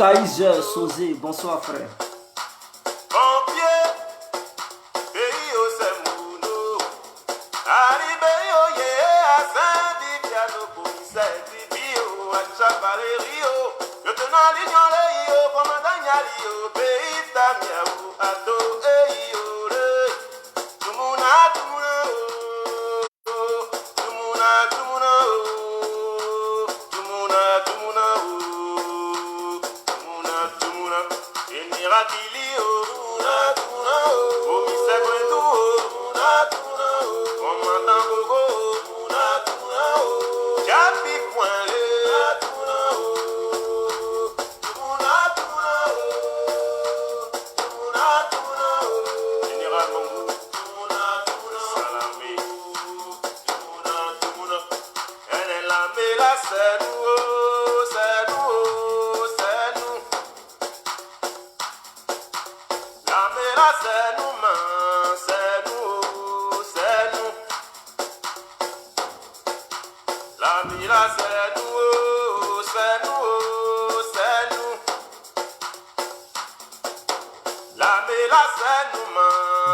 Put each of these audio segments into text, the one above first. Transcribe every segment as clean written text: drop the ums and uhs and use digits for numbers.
Kaiser Sosé, bonsoir frère.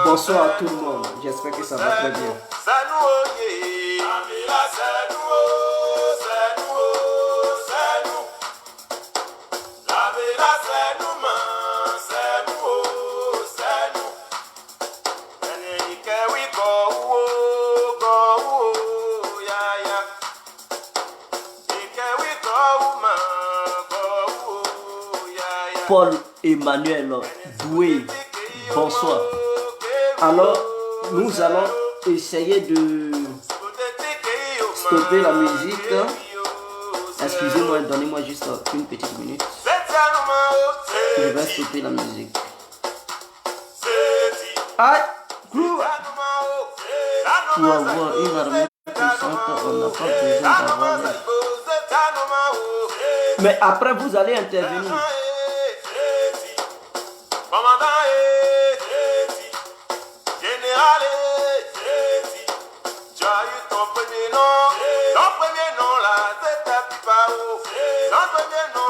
Bonsoir à tout le monde, j'espère que ça va très bien. Paul Emmanuel Doué, bonsoir. Alors, nous allons essayer de stopper la musique. Excusez-moi, donnez-moi juste une petite minute. Je vais stopper la musique. Aïe, pour avoir une armée puissante, on n'a pas besoin d'avoir. Mais après, vous allez intervenir.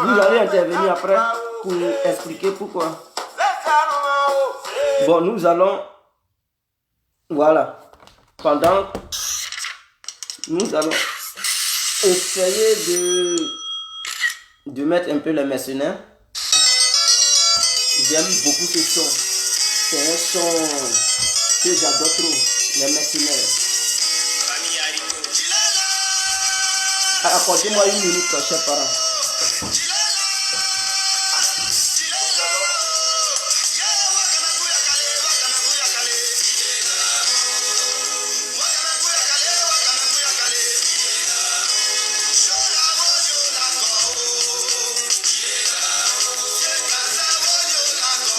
Vous allez intervenir après pour expliquer pourquoi. Bon, nous allons... Voilà. Pendant... Nous allons essayer de mettre un peu les mercenaires. J'aime beaucoup ce son. C'est un son que j'adore trop. Les mercenaires. Accordez-moi une minute, chers parents.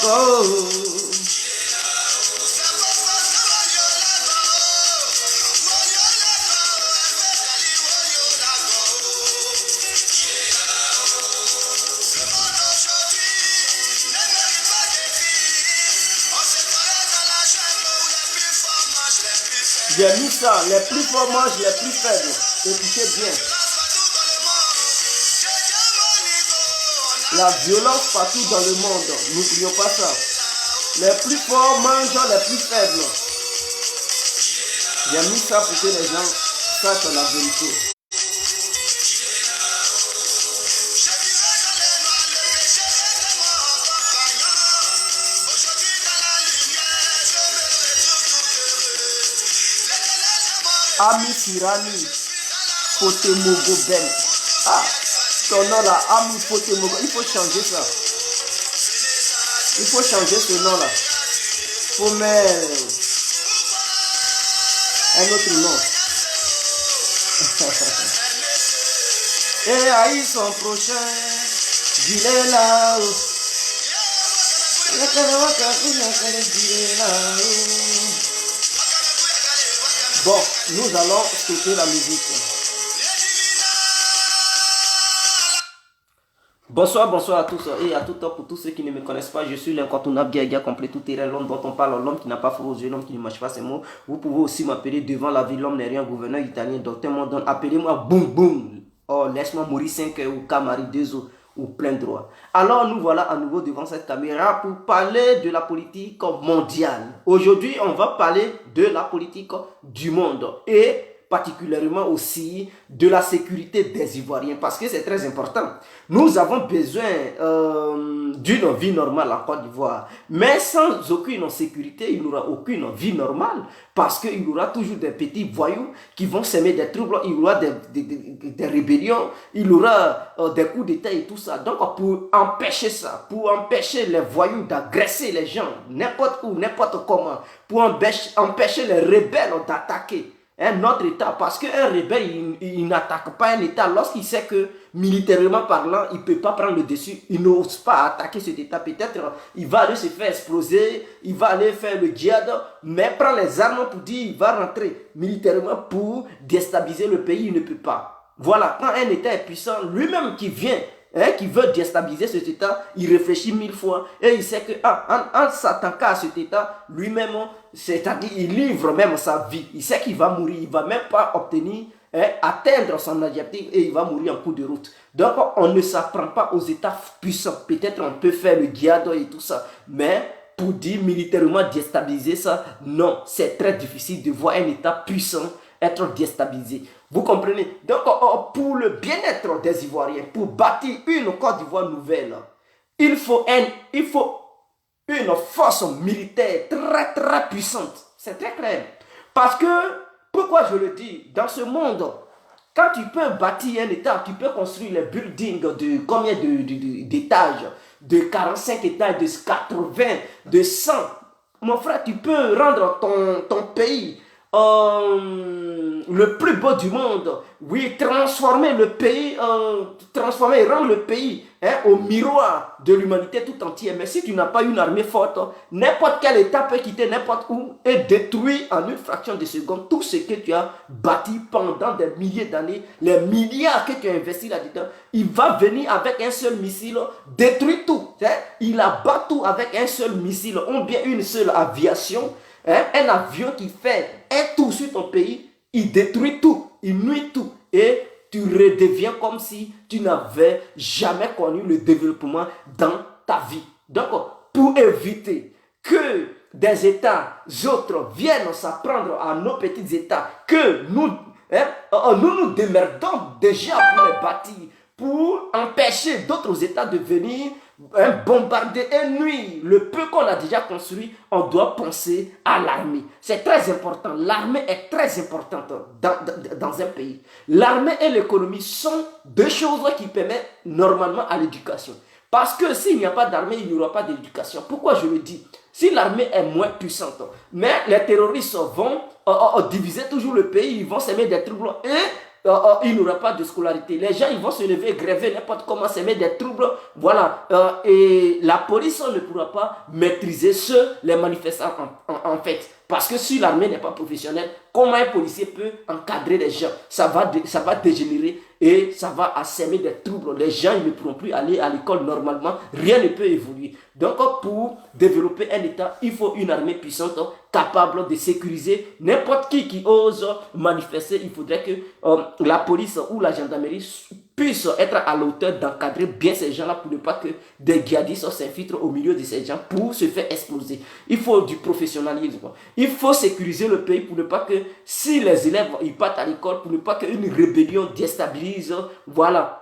Oh. J'ai mis ça, les plus forts mangent les plus faibles. Écoutez bien. La violence partout dans le monde, n'oublions pas ça. Les plus forts mangent les plus faibles. J'ai mis ça pour que les gens sachent la vérité. Ami Sirani, Potemogo Ben. Ah, ton nom là, Ami Potemogo, il faut changer ça. Il faut changer ce nom là. Il faut mettre un autre nom. Et haïs son prochain, Dis-le là-haut. Bon, nous allons écouter la musique. Bonsoir, bonsoir à tous et à toutes pour tous ceux qui ne me connaissent pas. Je suis l'incontournable guerrier complet tout terrain, l'homme dont on parle, l'homme qui n'a pas froid aux yeux, l'homme qui ne mâche pas ses mots. Vous pouvez aussi m'appeler devant la ville, l'homme n'est rien, gouverneur italien, docteur Mondon. Appelez-moi Boum Boum. Oh, laisse-moi mourir 5 heures ou Camari 2 eaux ou plein droit. Alors nous voilà à nouveau devant cette caméra pour parler de la politique mondiale. Aujourd'hui, on va parler de la politique du monde et particulièrement aussi de la sécurité des Ivoiriens parce que c'est très important. Nous avons besoin d'une vie normale en Côte d'Ivoire, mais sans aucune sécurité, il n'y aura aucune vie normale parce qu'il y aura toujours des petits voyous qui vont s'aimer des troubles, il y aura des rébellions, il y aura des coups d'État et tout ça. Donc pour empêcher ça, pour empêcher les voyous d'agresser les gens n'importe où, n'importe comment, pour empêcher les rebelles d'attaquer notre État, parce qu'un rebelle, il n'attaque pas un État lorsqu'il sait que, militairement parlant, il ne peut pas prendre le dessus, il n'ose pas attaquer cet État. Peut-être il va aller se faire exploser, il va aller faire le djihad, mais prend les armes pour dire il va rentrer militairement pour déstabiliser le pays, il ne peut pas. Voilà, quand un État est puissant, lui-même qui vient, qui veut déstabiliser cet État, il réfléchit 1000 fois et il sait que en s'attaquant à cet État, lui-même, c'est-à-dire il livre même sa vie. Il sait qu'il va mourir, il ne va même pas obtenir, atteindre son objectif et il va mourir en cours de route. Donc on ne s'apprend pas aux États puissants. Peut-être on peut faire le djihad et tout ça, mais pour dire militairement déstabiliser ça, non, c'est très difficile de voir un État puissant être déstabilisé. Vous comprenez? Donc, pour le bien-être des Ivoiriens, pour bâtir une Côte d'Ivoire nouvelle, il faut une force militaire très très puissante. C'est très clair. Parce que, pourquoi je le dis, dans ce monde, quand tu peux bâtir un État, tu peux construire les buildings de combien d'étages? De 45 étages, de 80, de 100. Mon frère, tu peux rendre ton pays le plus beau du monde. Oui, transformer le pays, rendre le pays au miroir de l'humanité tout entière. Mais si tu n'as pas une armée forte, n'importe quel État peut quitter n'importe où et détruire en une fraction de seconde tout ce que tu as bâti pendant des milliers d'années, les milliards que tu as investis là-dedans. Il va venir avec un seul missile, détruire tout. Il abat tout avec un seul missile, ou bien une seule aviation. Un avion qui fait un tour sur ton pays, il détruit tout, il nuit tout et tu redeviens comme si tu n'avais jamais connu le développement dans ta vie. Donc, pour éviter que des États autres viennent s'apprendre à nos petits États, que nous nous démerdons déjà pour les bâtir, pour empêcher d'autres États de venir bombarder et nuire le peu qu'on a déjà construit, on doit penser à l'armée. C'est très important. L'armée est très importante dans un pays. L'armée et l'économie sont deux choses qui permettent normalement à l'éducation. Parce que s'il n'y a pas d'armée, il n'y aura pas d'éducation. Pourquoi je le dis? Si l'armée est moins puissante, mais les terroristes vont diviser toujours le pays, ils vont s'aimer des troubles et il n'y aura pas de scolarité. Les gens ils vont se lever, gréver n'importe comment, s'aimer des troubles. Voilà. Et la police ne pourra pas maîtriser les manifestants en fait. Parce que si l'armée n'est pas professionnelle, comment un policier peut encadrer les gens? Ça va dégénérer et ça va assèmer des troubles. Les gens ils ne pourront plus aller à l'école normalement. Rien ne peut évoluer. Donc pour développer un État, il faut une armée puissante capable de sécuriser n'importe qui ose manifester. Il faudrait que la police ou la gendarmerie puisse être à la hauteur d'encadrer bien ces gens-là pour ne pas que des djihadistes s'infiltrent au milieu de ces gens pour se faire exploser. Il faut du professionnalisme. Il faut sécuriser le pays pour ne pas que, si les élèves ils partent à l'école, pour ne pas qu'une rébellion déstabilise voilà,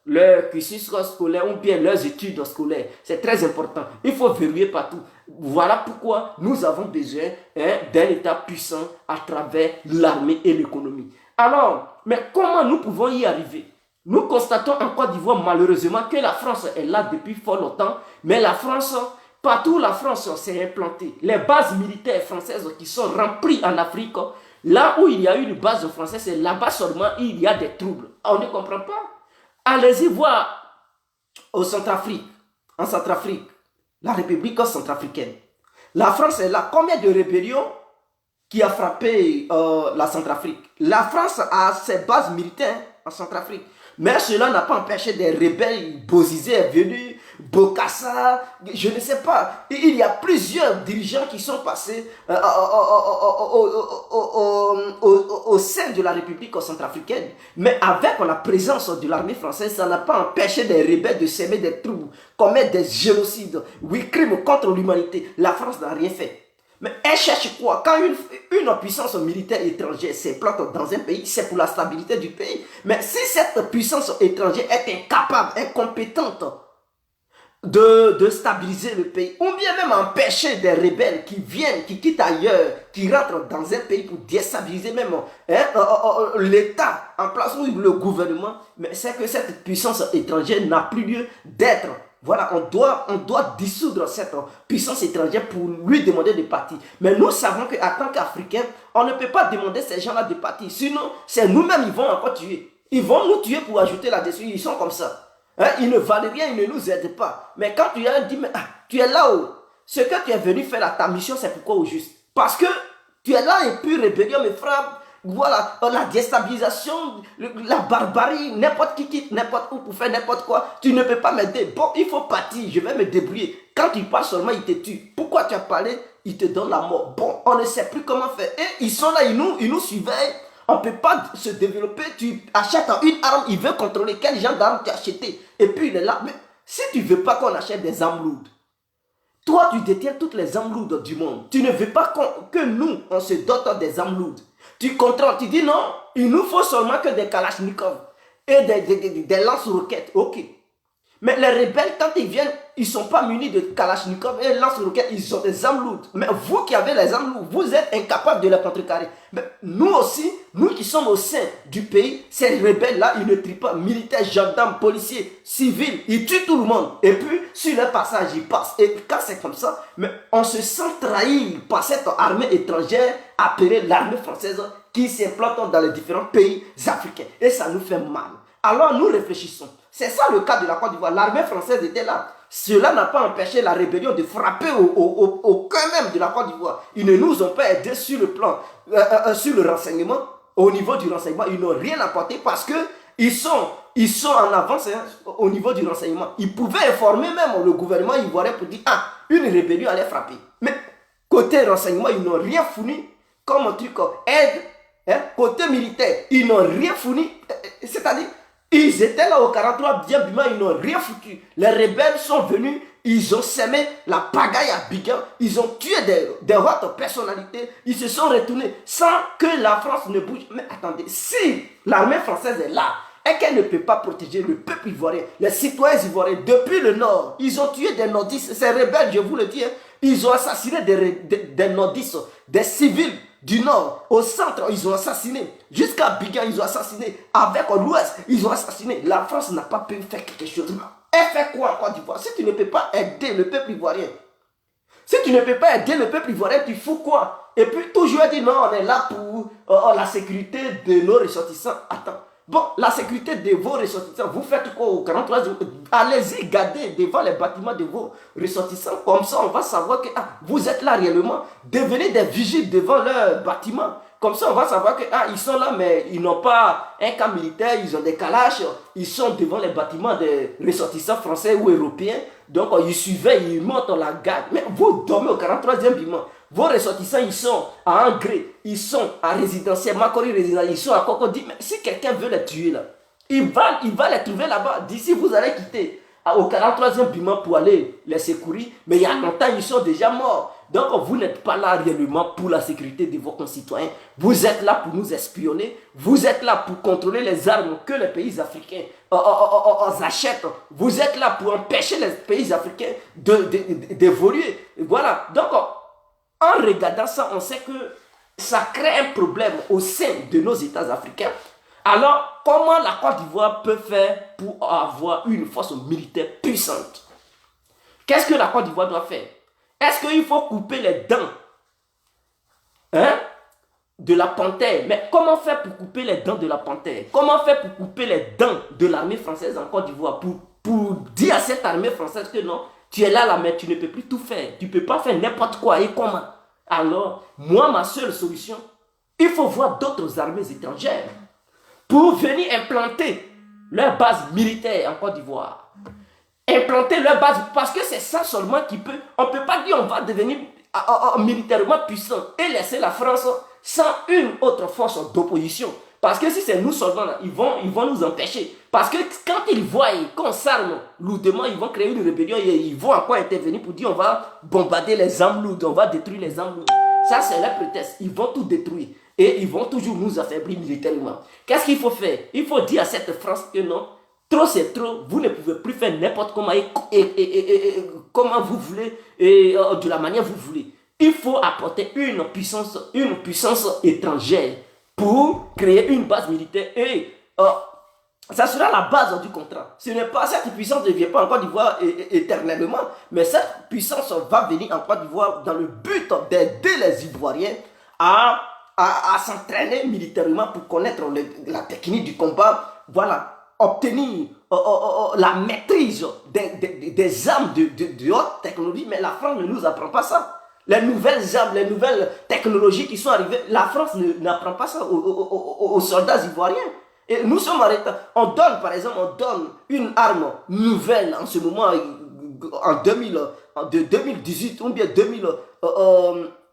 leur cursus scolaire ou bien leurs études scolaires. C'est très important. Il faut verrouiller partout. Voilà pourquoi nous avons besoin d'un État puissant à travers l'armée et l'économie. Alors, mais comment nous pouvons y arriver? Nous constatons en Côte d'Ivoire malheureusement que la France est là depuis fort longtemps, mais la France, partout la France s'est implantée. Les bases militaires françaises qui sont remplies en Afrique, là où il y a eu une base française, c'est là-bas seulement il y a des troubles. On ne comprend pas. Allez-y voir au Centrafrique, en Centrafrique, la République centrafricaine. La France est là. Combien de rébellions qui a frappé la Centrafrique? La France a ses bases militaires en Centrafrique. Mais cela n'a pas empêché des rebelles, Bozizé est venu, Bokassa, je ne sais pas. Et il y a plusieurs dirigeants qui sont passés au sein de la République centrafricaine. Mais avec la présence de l'armée française, ça n'a pas empêché des rebelles de s'aimer des troubles, commettre des génocides, oui, crimes contre l'humanité. La France n'a rien fait. Mais elle cherche quoi? Quand une puissance militaire étrangère s'implante dans un pays, c'est pour la stabilité du pays. Mais si cette puissance étrangère est incapable, incompétente de stabiliser le pays, ou bien même empêcher des rebelles qui viennent, qui quittent ailleurs, qui rentrent dans un pays pour déstabiliser même l'État en place, ou le gouvernement, mais c'est que cette puissance étrangère n'a plus lieu d'être. Voilà, on doit dissoudre cette puissance étrangère pour lui demander de partir. Mais nous savons qu'en tant qu'Africains, on ne peut pas demander ces gens-là de partir. Sinon, c'est nous-mêmes, ils vont encore tuer. Ils vont nous tuer pour ajouter là-dessus. Ils sont comme ça. Hein? Ils ne valent rien, ils ne nous aident pas. Mais quand tu as dit, mais, tu es là-haut. Ce que tu es venu faire là, ta mission, c'est pourquoi au juste? Parce que tu es là et puis rébellion me frappe. Voilà, la déstabilisation, la barbarie, n'importe qui quitte n'importe où pour faire n'importe quoi. Tu ne peux pas m'aider. Bon, il faut partir, je vais me débrouiller. Quand tu parles seulement, il te tue. Pourquoi tu as parlé? Il te donne la mort. Bon, on ne sait plus comment faire. Et ils sont là, ils nous surveillent. On ne peut pas se développer. Tu achètes une arme, il veut contrôler quel genre d'arme tu as acheté. Et puis il est là. Mais si tu ne veux pas qu'on achète des armes lourdes, toi, tu détiens toutes les armes lourdes du monde. Tu ne veux pas que nous, on se dote des armes lourdes. Tu contrôles, tu dis non, il nous faut seulement que des kalachnikovs et des lance-roquettes. Ok. Mais les rebelles, quand ils viennent, ils ne sont pas munis de kalachnikovs et lance-roquettes, ils ont des armes lourdes. Mais vous qui avez les armes lourdes, vous êtes incapables de les contrecarrer. Mais nous aussi, nous qui sommes au sein du pays, ces rebelles-là, ils ne trient pas. Militaires, gendarmes, policiers, civils, ils tuent tout le monde. Et puis, sur leur passage, ils passent. Et quand c'est comme ça, mais on se sent trahi par cette armée étrangère appelée l'armée française qui s'implante dans les différents pays africains. Et ça nous fait mal. Alors nous réfléchissons. C'est ça le cas de la Côte d'Ivoire. L'armée française était là. Cela n'a pas empêché la rébellion de frapper au cœur même de la Côte d'Ivoire. Ils ne nous ont pas aidés sur le plan, sur le renseignement. Au niveau du renseignement, ils n'ont rien apporté parce que ils sont en avance au niveau du renseignement. Ils pouvaient informer même le gouvernement ivoirien pour dire une rébellion allait frapper. Mais côté renseignement, ils n'ont rien fourni comme un truc aide. Côté militaire, ils n'ont rien fourni. C'est-à-dire, ils étaient là au 43 bien Bima, ils n'ont rien foutu. Les rebelles sont venus, ils ont semé la pagaille à Bigan, ils ont tué des hautes personnalités, ils se sont retournés sans que la France ne bouge. Mais attendez, si l'armée française est là et qu'elle ne peut pas protéger le peuple ivoirien, les citoyens ivoiriens depuis le nord, ils ont tué des nordistes, ces rebelles, je vous le dis, ils ont assassiné des nordistes, des civils du nord, au centre, ils ont assassiné. Jusqu'à Bigan, ils ont assassiné. Avec l'ouest, ils ont assassiné. La France n'a pas pu faire quelque chose. Elle fait quoi en Côte d'Ivoire? Si tu ne peux pas aider le peuple ivoirien, si tu ne peux pas aider le peuple ivoirien, tu fous quoi? Et puis toujours dire non, on est là pour la sécurité de nos ressortissants. Attends. Bon, la sécurité de vos ressortissants, vous faites quoi au 43? Allez-y, gardez devant les bâtiments de vos ressortissants. Comme ça, on va savoir que vous êtes là réellement. Devenez des vigiles devant leurs bâtiments. Comme ça, on va savoir que ils sont là, mais ils n'ont pas un camp militaire, ils ont des calaches. Ils sont devant les bâtiments des ressortissants français ou européens. Donc, ils surveillent, ils montent la garde. Mais vous dormez au 43e bâtiment. Vos ressortissants, ils sont à Angré, ils sont à résidentiel, Makori résidentiel, ils sont à Cocody. Mais si quelqu'un veut les tuer là, il va les trouver là-bas. D'ici, vous allez quitter au 43e bâtiment pour aller les secourir. Mais il y a longtemps, ils sont déjà morts. Donc, vous n'êtes pas là réellement pour la sécurité de vos concitoyens. Vous êtes là pour nous espionner. Vous êtes là pour contrôler les armes que les pays africains achètent. Vous êtes là pour empêcher les pays africains d'évoluer. Voilà. Donc, en regardant ça, on sait que ça crée un problème au sein de nos États africains. Alors, comment la Côte d'Ivoire peut faire pour avoir une force militaire puissante? Qu'est-ce que la Côte d'Ivoire doit faire? Est-ce qu'il faut couper les dents de la panthère? Mais comment faire pour couper les dents de la panthère? Comment faire pour couper les dents de l'armée française en Côte d'Ivoire pour pour dire à cette armée française que non, tu es là, mais tu ne peux plus tout faire. Tu ne peux pas faire n'importe quoi et comment. Alors, moi, ma seule solution, il faut voir d'autres armées étrangères pour venir implanter leur base militaire en Côte d'Ivoire. Implanter leur base, parce que c'est ça seulement qui peut. On ne peut pas dire on va devenir militairement puissant et laisser la France sans une autre force d'opposition. Parce que si c'est nous seulement là, ils vont nous empêcher. Parce que quand ils voient qu'on s'arme lourdement, ils vont créer une rébellion et ils vont encore intervenir pour dire on va bombarder les armes lourdes, on va détruire les armes lourdes. Ça, c'est leur prétexte. Ils vont tout détruire. Et ils vont toujours nous affaiblir militairement. Qu'est-ce qu'il faut faire? Il faut dire à cette France que non, trop c'est trop, vous ne pouvez plus faire n'importe comment et comment vous voulez et de la manière que vous voulez. Il faut apporter une puissance étrangère pour créer une base militaire et ça sera la base du contrat. Ce n'est pas, cette puissance ne vient pas en Côte d'Ivoire éternellement, mais cette puissance va venir en Côte d'Ivoire dans le but d'aider les Ivoiriens à s'entraîner militairement pour connaître la technique du combat, voilà, obtenir la maîtrise des armes de haute technologie. Mais la France ne nous apprend pas ça. Les nouvelles armes, les nouvelles technologies qui sont arrivées, la France n'apprend pas ça aux soldats ivoiriens. Et nous sommes arrêtés. On donne, par exemple, une arme nouvelle en ce moment, en 2018 ou bien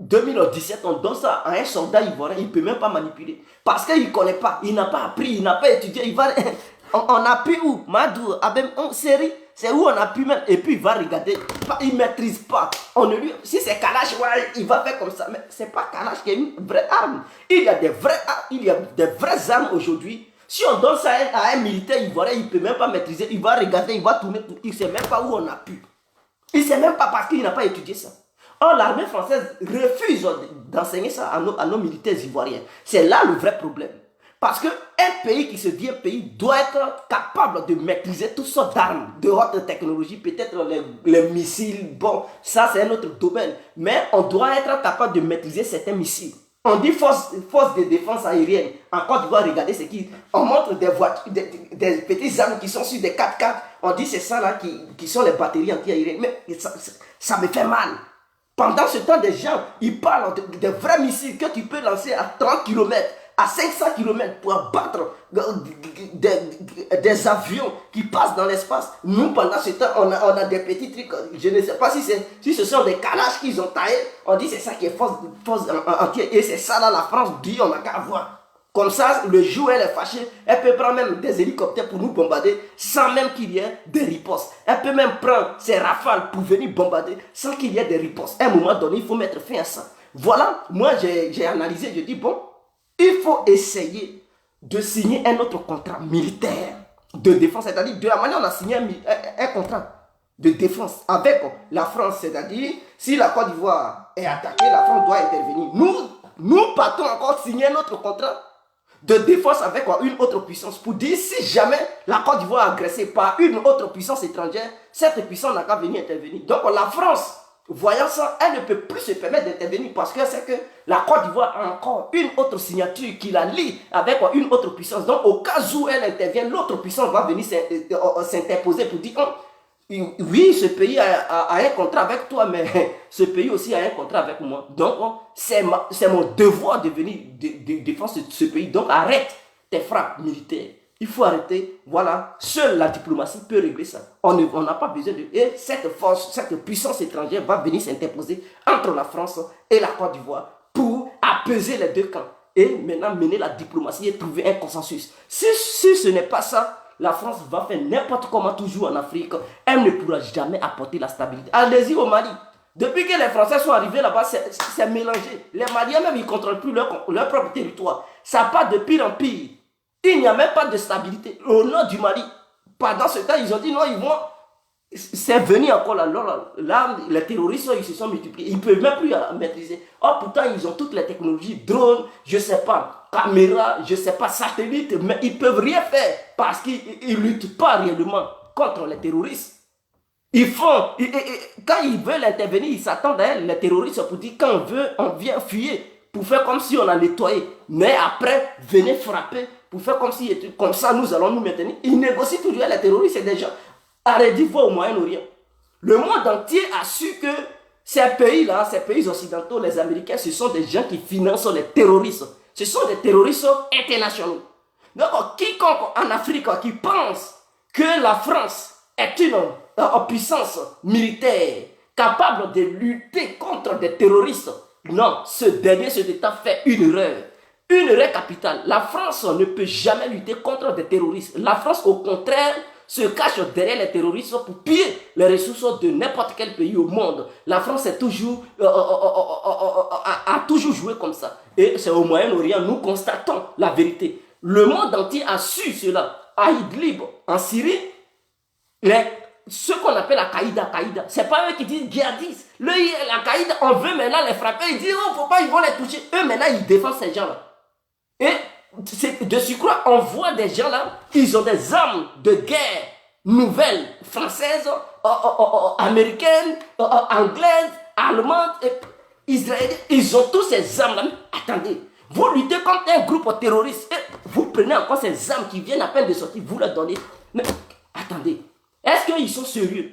2017, on donne ça à un soldat ivoirien, il ne peut même pas manipuler. Parce qu'il ne connaît pas, il n'a pas appris, il n'a pas étudié. On appuie où? Madou, en série, c'est où on appuie même. Et puis il va regarder, il ne maîtrise pas. Si c'est Kalash, il va faire comme ça. Mais ce n'est pas Kalash qui est une vraie arme. Il y a des vraies armes aujourd'hui. Si on donne ça à un militaire ivoirien, il ne peut même pas maîtriser. Il va regarder, il va tourner, il ne sait même pas où on appuie. Il ne sait même pas parce qu'il n'a pas étudié ça. Or, l'armée française refuse d'enseigner ça à nos militaires ivoiriens. C'est là le vrai problème. Parce qu'un pays qui se dit un pays doit être capable de maîtriser toutes sortes d'armes de haute technologie, peut-être les missiles, bon, ça c'est un autre domaine. Mais on doit être capable de maîtriser certains missiles. On dit force de défense aérienne. En Côte d'Ivoire, regardez ce qui... On montre des voitures, des petites armes qui sont sur des 4x4. On dit c'est ça là qui sont les batteries anti-aériennes. Mais ça me fait mal. Pendant ce temps, des gens, ils parlent de vrais missiles que tu peux lancer à 30 km, à 500 km pour abattre des avions qui passent dans l'espace. Nous, pendant ce temps, on a des petits trucs. Je ne sais pas si ce sont des calages qu'ils ont taillés. On dit c'est ça qui est force entière. Et c'est ça là, la France dit, on n'a qu'à voir. Comme ça, le jour où elle est fâchée, elle peut prendre même des hélicoptères pour nous bombarder sans même qu'il y ait des ripostes. Elle peut même prendre ses rafales pour venir bombarder sans qu'il y ait des ripostes. À un moment donné, il faut mettre fin à ça. Voilà, moi j'ai analysé, je dis bon, il faut essayer de signer un autre contrat militaire de défense. C'est-à-dire, de la manière dont on a signé un contrat de défense avec la France. C'est-à-dire, si la Côte d'Ivoire est attaquée, la France doit intervenir. Nous partons encore signer un autre contrat de défense avec une autre puissance pour dire si jamais la Côte d'Ivoire est agressée par une autre puissance étrangère, cette puissance n'a qu'à venir intervenir. Donc la France, voyant ça, elle ne peut plus se permettre d'intervenir parce qu'elle sait que la Côte d'Ivoire a encore une autre signature qui la lie avec une autre puissance. Donc au cas où elle intervient, l'autre puissance va venir s'interposer pour dire oui, ce pays a un contrat avec toi, mais ce pays aussi a un contrat avec moi. Donc, c'est mon devoir de venir défendre ce pays. Donc, arrête tes frappes militaires. Il faut arrêter. Voilà, seule la diplomatie peut régler ça. On n'a pas besoin de... Et cette force, cette puissance étrangère va venir s'interposer entre la France et la Côte d'Ivoire pour apaiser les deux camps. Et maintenant, mener la diplomatie et trouver un consensus. Si ce n'est pas ça, la France va faire n'importe comment toujours en Afrique. Elle ne pourra jamais apporter la stabilité. Allez-y au Mali. Depuis que les Français sont arrivés là-bas, c'est mélangé. Les Maliens même, ils ne contrôlent plus leur propre territoire. Ça part de pire en pire. Il n'y a même pas de stabilité. Au nord du Mali, pendant ce temps, ils ont dit non, c'est venu encore là, les terroristes, ils se sont multipliés. Ils ne peuvent même plus maîtriser. Or, pourtant, ils ont toutes les technologies, drones, je ne sais pas, caméras, je ne sais pas, satellites, mais ils ne peuvent rien faire parce qu'ils ne luttent pas réellement contre les terroristes. Quand ils veulent intervenir, ils s'attendent à elle, les terroristes, pour dire quand on vient fuir, pour faire comme si on a nettoyé. Mais après, venez frapper, pour faire comme ça, nous allons nous maintenir. Ils négocient toujours les terroristes, c'est des gens. Arrêtez voir au Moyen-Orient. Le monde entier a su que ces pays-là, ces pays occidentaux, les Américains, ce sont des gens qui financent les terroristes. Ce sont des terroristes internationaux. Donc, quiconque en Afrique qui pense que la France est une puissance militaire capable de lutter contre des terroristes, non, cet État fait une erreur capitale. La France ne peut jamais lutter contre des terroristes. La France, au contraire, se cache derrière les terroristes pour piller les ressources de n'importe quel pays au monde. La France a toujours joué comme ça. Et c'est au Moyen-Orient, nous constatons la vérité. Le monde entier a su cela. À Idlib, en Syrie, ce qu'on appelle Al-Qaïda, c'est pas eux qui disent djihadistes. Al-Qaïda, on veut maintenant les frapper. Ils disent, oh, faut pas, ils vont les toucher. Eux, maintenant, ils défendent ces gens-là. Et de surcroît, on voit des gens là, ils ont des armes de guerre nouvelles, françaises, américaines, anglaises, allemandes, israéliennes. Ils ont tous ces armes là. Attendez, vous luttez contre un groupe terroriste, et vous prenez encore ces armes qui viennent à peine de sortir, vous leur donnez. Mais attendez, est-ce qu'ils sont sérieux?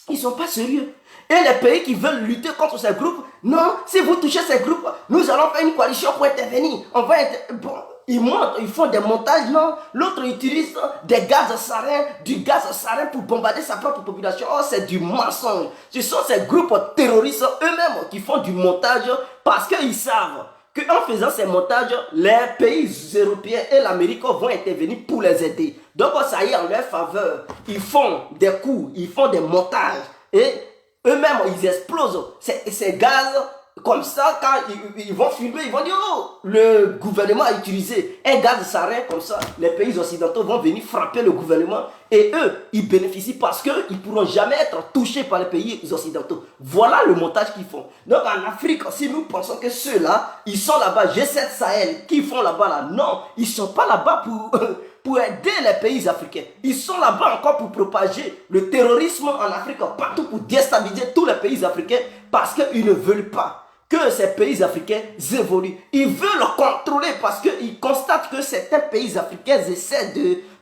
Ils ne sont pas sérieux. Et les pays qui veulent lutter contre ces groupes, non, si vous touchez ces groupes, nous allons faire une coalition pour intervenir. On va bon, ils montent, ils font des montages, non. L'autre utilise des gaz sarin, du gaz sarin pour bombarder sa propre population. Oh, c'est du mensonge. Ce sont ces groupes terroristes eux-mêmes qui font du montage parce qu'ils savent qu'en faisant ces montages, les pays européens et l'Amérique vont intervenir pour les aider. Donc ça y est, en leur faveur, ils font des coups, ils font des montages et eux-mêmes, ils explosent ces gaz comme ça. Quand ils vont filmer, ils vont dire, oh, le gouvernement a utilisé un gaz sarin comme ça. Les pays occidentaux vont venir frapper le gouvernement et eux, ils bénéficient parce qu'ils ne pourront jamais être touchés par les pays occidentaux. Voilà le montage qu'ils font. Donc en Afrique, si nous pensons que ceux-là, ils sont là-bas, G7 Sahel, qui font là-bas là, non, ils ne sont pas là-bas pour aider les pays africains. Ils sont là-bas encore pour propager le terrorisme en Afrique, partout pour déstabiliser tous les pays africains parce qu'ils ne veulent pas que ces pays africains évoluent. Ils veulent contrôler parce qu'ils constatent que certains pays africains essaient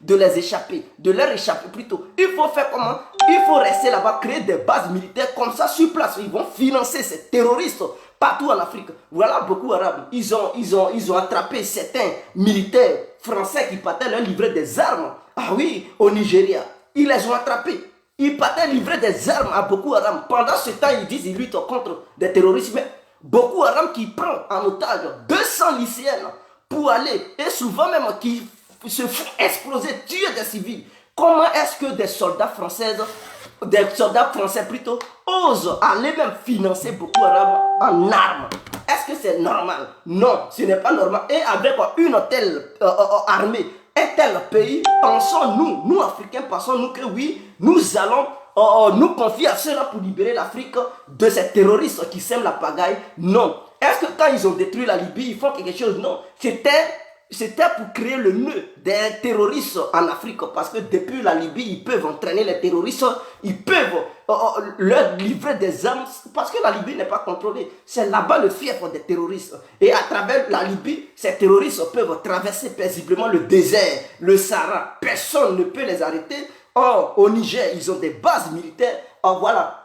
de les échapper, de leur échapper plutôt. Il faut faire comment? Il faut rester là-bas, créer des bases militaires comme ça sur place. Ils vont financer ces terroristes partout en Afrique. Voilà beaucoup d'Arabes. Ils ont attrapé certains militaires français qui partaient leur livrer des armes. Ah oui, au Nigeria. Ils les ont attrapés. Ils partaient livrer des armes à beaucoup d'Arabes. Pendant ce temps, ils disent qu'ils luttent contre des terroristes. Mais beaucoup d'Arabes qui prennent en otage 200 lycéennes pour aller, et souvent même qui se font exploser, tuer des civils. Comment est-ce que des soldats français plutôt, osent aller même financer beaucoup d'Arabes en armes? Est-ce que c'est normal? Non, ce n'est pas normal. Et avec une telle armée, un tel pays, pensons-nous, nous Africains, pensons-nous que oui, nous allons nous confier à cela pour libérer l'Afrique de ces terroristes qui sèment la pagaille? Non. Est-ce que quand ils ont détruit la Libye, ils font quelque chose? Non. C'était pour créer le nœud des terroristes en Afrique. Parce que depuis la Libye, ils peuvent entraîner les terroristes. Ils peuvent leur livrer des armes. Parce que la Libye n'est pas contrôlée. C'est là-bas le fief des terroristes. Et à travers la Libye, ces terroristes peuvent traverser paisiblement le désert, le Sahara. Personne ne peut les arrêter. Or, au Niger, ils ont des bases militaires. Voilà.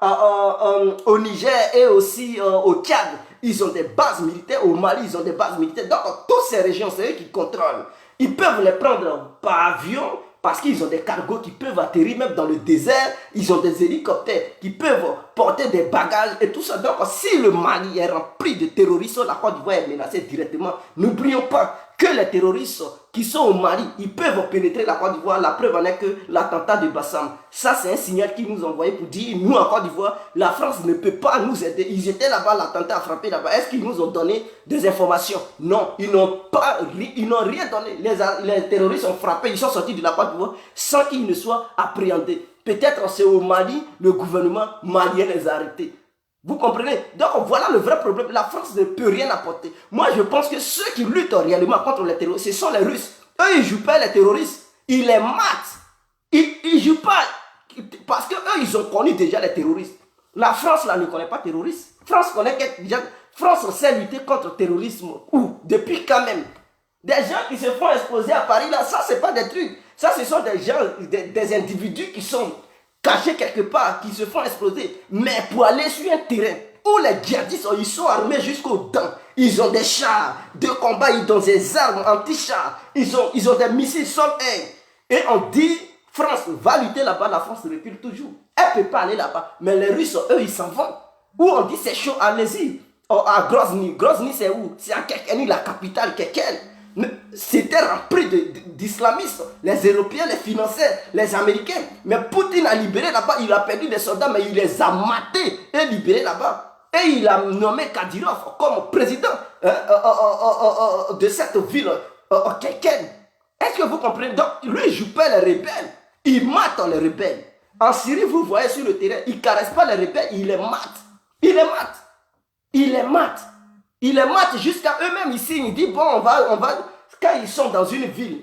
Au Niger et aussi au Tchad, ils ont des bases militaires. Au Mali, ils ont des bases militaires. Donc, toutes ces régions, c'est eux qui contrôlent. Ils peuvent les prendre par avion parce qu'ils ont des cargos qui peuvent atterrir même dans le désert. Ils ont des hélicoptères qui peuvent porter des bagages et tout ça. Donc, si le Mali est rempli de terroristes, la Côte d'Ivoire est menacée directement. N'oublions pas que les terroristes qui sont au Mali, ils peuvent pénétrer la Côte d'Ivoire. La preuve en est que l'attentat de Bassam, ça c'est un signal qu'ils nous ont envoyé pour dire, nous en Côte d'Ivoire, la France ne peut pas nous aider. Ils étaient là-bas, l'attentat a frappé là-bas. Est-ce qu'ils nous ont donné des informations? Non, ils n'ont rien donné. Les terroristes ont frappé, ils sont sortis de la Côte d'Ivoire sans qu'ils ne soient appréhendés. Peut-être c'est au Mali, le gouvernement malien les a arrêtés. Vous comprenez? Donc voilà le vrai problème. La France ne peut rien apporter. Moi je pense que ceux qui luttent réellement contre les terroristes, ce sont les Russes. Eux ils ne jouent pas les terroristes. Ils les matent. Ils ne jouent pas. Parce qu'eux ils ont connu déjà les terroristes. La France là ne connaît pas terroristes. France sait lutter contre le terrorisme. Où? Depuis quand même? Des gens qui se font exploser à Paris là, ça c'est pas des trucs. Ça ce sont des gens, des individus qui sont cachés quelque part, qui se font exploser. Mais pour aller sur un terrain où les djihadistes, ils sont armés jusqu'aux dents. Ils ont des chars de combat, ils ont des armes anti-chars. Ils ont des missiles sol-air. Et on dit, France va lutter là-bas, la France recule toujours. Elle ne peut pas aller là-bas. Mais les Russes, eux, ils s'en vont. Où on dit, c'est chaud, allez-y. Oh, à Grozny. Grozny, c'est où? C'est à Kekeni, la capitale, Keken. C'était rempli d'islamistes. Les Européens les finançaient, les Américains. Mais Poutine a libéré là-bas, il a perdu des soldats, mais il les a matés et libérés là-bas. Et il a nommé Kadyrov comme président de cette ville, Keken. Est-ce que vous comprenez? Donc, lui, il joue pas les rebelles. Il mate les rebelles. En Syrie, vous voyez sur le terrain, il ne caresse pas les rebelles, il les mate. Il les mate. Il les mate. Il les mate jusqu'à eux-mêmes ici. Il dit, bon, on va. Quand ils sont dans une ville,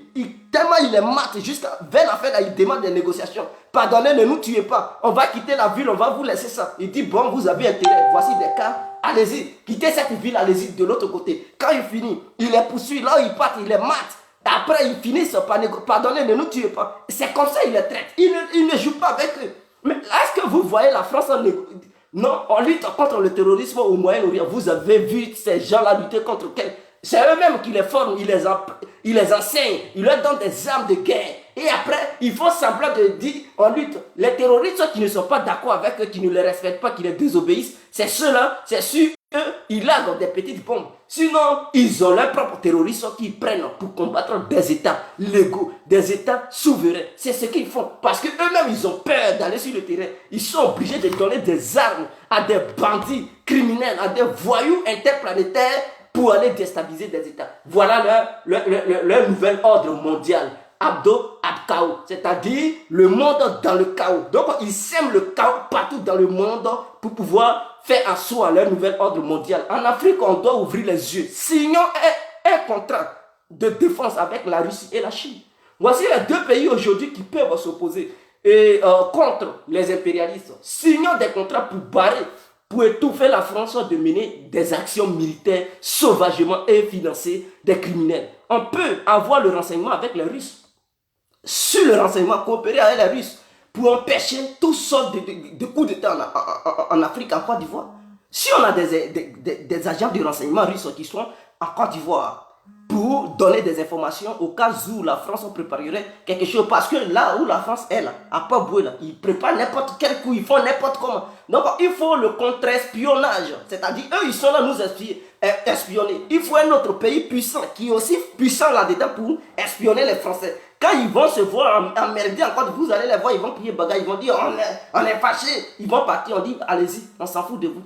tellement il les mate jusqu'à. Vers la fin, là, il demande des négociations. Pardonnez, ne nous tuez pas. On va quitter la ville, on va vous laisser ça. Il dit, bon, vous avez intérêt. Voici des cas. Allez-y. Quittez cette ville, allez-y de l'autre côté. Quand il finit, il les poursuit. Là où ils partent, il les mate. Après, ils finissent par négocier. Pardonnez, ne nous tuez pas. C'est comme ça il les traite. Il ne joue pas avec eux. Mais est-ce que vous voyez la France en négociation? Non, on lutte contre le terrorisme au Moyen-Orient. Vous avez vu ces gens-là lutter contre quel? C'est eux-mêmes qui les forment, ils les enseignent, ils leur donnent des armes de guerre. Et après, ils font semblant de dire, on lutte. Les terroristes qui ne sont pas d'accord avec eux, qui ne les respectent pas, qui les désobéissent, c'est ceux-là, c'est sûr, eux, ils larguent des petites bombes. Sinon, ils ont leurs propres terroristes qu'ils prennent pour combattre des États légaux, des États souverains. C'est ce qu'ils font. Parce qu'eux-mêmes, ils ont peur d'aller sur le terrain. Ils sont obligés de donner des armes à des bandits criminels, à des voyous interplanétaires pour aller déstabiliser des États. Voilà leur nouvel ordre mondial. Abdo Abkao, c'est-à-dire le monde dans le chaos. Donc, ils sèment le chaos partout dans le monde pour pouvoir faire asseoir leur nouvel ordre mondial. En Afrique, on doit ouvrir les yeux. Signons un contrat de défense avec la Russie et la Chine. Voici les deux pays aujourd'hui qui peuvent s'opposer contre les impérialistes. Signons des contrats pour barrer, pour étouffer la France de mener des actions militaires sauvagement et financer des criminels. On peut avoir le renseignement avec les Russes. Sur le renseignement, coopérer avec les Russes pour empêcher toutes sortes de coups d'État en Afrique, en Côte d'Ivoire. Si on a des agents de renseignement russes qui sont en Côte d'Ivoire pour donner des informations au cas où la France préparerait quelque chose, parce que là où la France est là, à Paboué, là, ils préparent n'importe quel coup, ils font n'importe comment. Donc il faut le contre-espionnage, c'est-à-dire eux ils sont là nous espionner. Il faut un autre pays puissant, qui est aussi puissant là-dedans pour espionner les Français. Quand ils vont se voir emmerder encore, vous allez les voir, ils vont plier bagage, ils vont dire on est fâchés. Ils vont partir, on dit allez-y, on s'en fout de vous.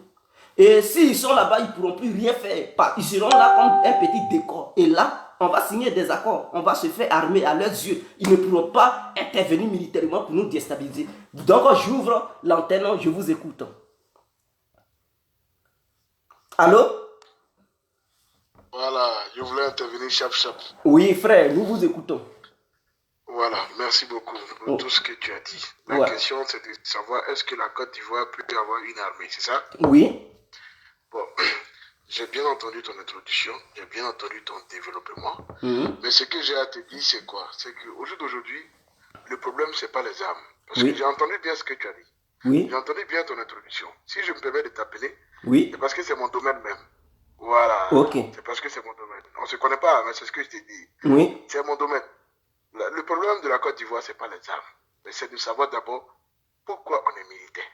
Et s'ils sont là-bas, ils ne pourront plus rien faire. Ils seront là comme un petit décor. Et là, on va signer des accords. On va se faire armer à leurs yeux. Ils ne pourront pas intervenir militairement pour nous déstabiliser. Donc, j'ouvre l'antenne, je vous écoute. Allô? Voilà, je voulais intervenir chap. Oui, frère, nous vous écoutons. Voilà, merci beaucoup pour tout ce que tu as dit. La question, c'est de savoir est-ce que la Côte d'Ivoire peut avoir une armée, c'est ça? Oui. Bon, j'ai bien entendu ton introduction, j'ai bien entendu ton développement. Mais ce que j'ai à te dire, c'est quoi? C'est qu'au jour d'aujourd'hui, le problème, c'est pas les armes. Parce que j'ai entendu bien ce que tu as dit. Oui. J'ai entendu bien ton introduction. Si je me permets de t'appeler, c'est parce que c'est mon domaine même. Voilà. Ok. C'est parce que c'est mon domaine. On ne se connaît pas, mais c'est ce que je t'ai dit. Oui. C'est mon domaine. Le problème de la Côte d'Ivoire, ce n'est pas les armes. Mais c'est de savoir d'abord pourquoi on est militaire.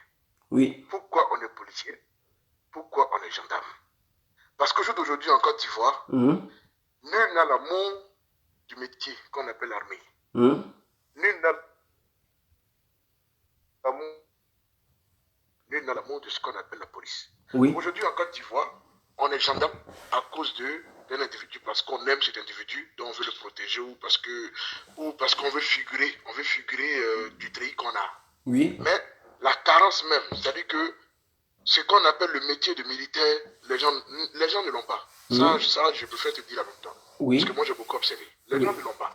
Oui. Pourquoi on est policier. Pourquoi on est gendarme. Parce qu'au jour d'aujourd'hui, en Côte d'Ivoire, nul n'a l'amour du métier qu'on appelle l'armée. Nul n'a l'amour de ce qu'on appelle la police. Oui. Aujourd'hui, en Côte d'Ivoire, on est gendarme à cause d'un individu, parce qu'on aime cet individu, dont on veut le protéger, ou parce qu'on veut figurer, du treillis qu'on a. Oui. Mais la carence même, c'est-à-dire que ce qu'on appelle le métier de militaire, les gens ne l'ont pas. Ça, je préfère te dire en même temps. Oui. Parce que moi, j'ai beaucoup observé. Les gens ne l'ont pas.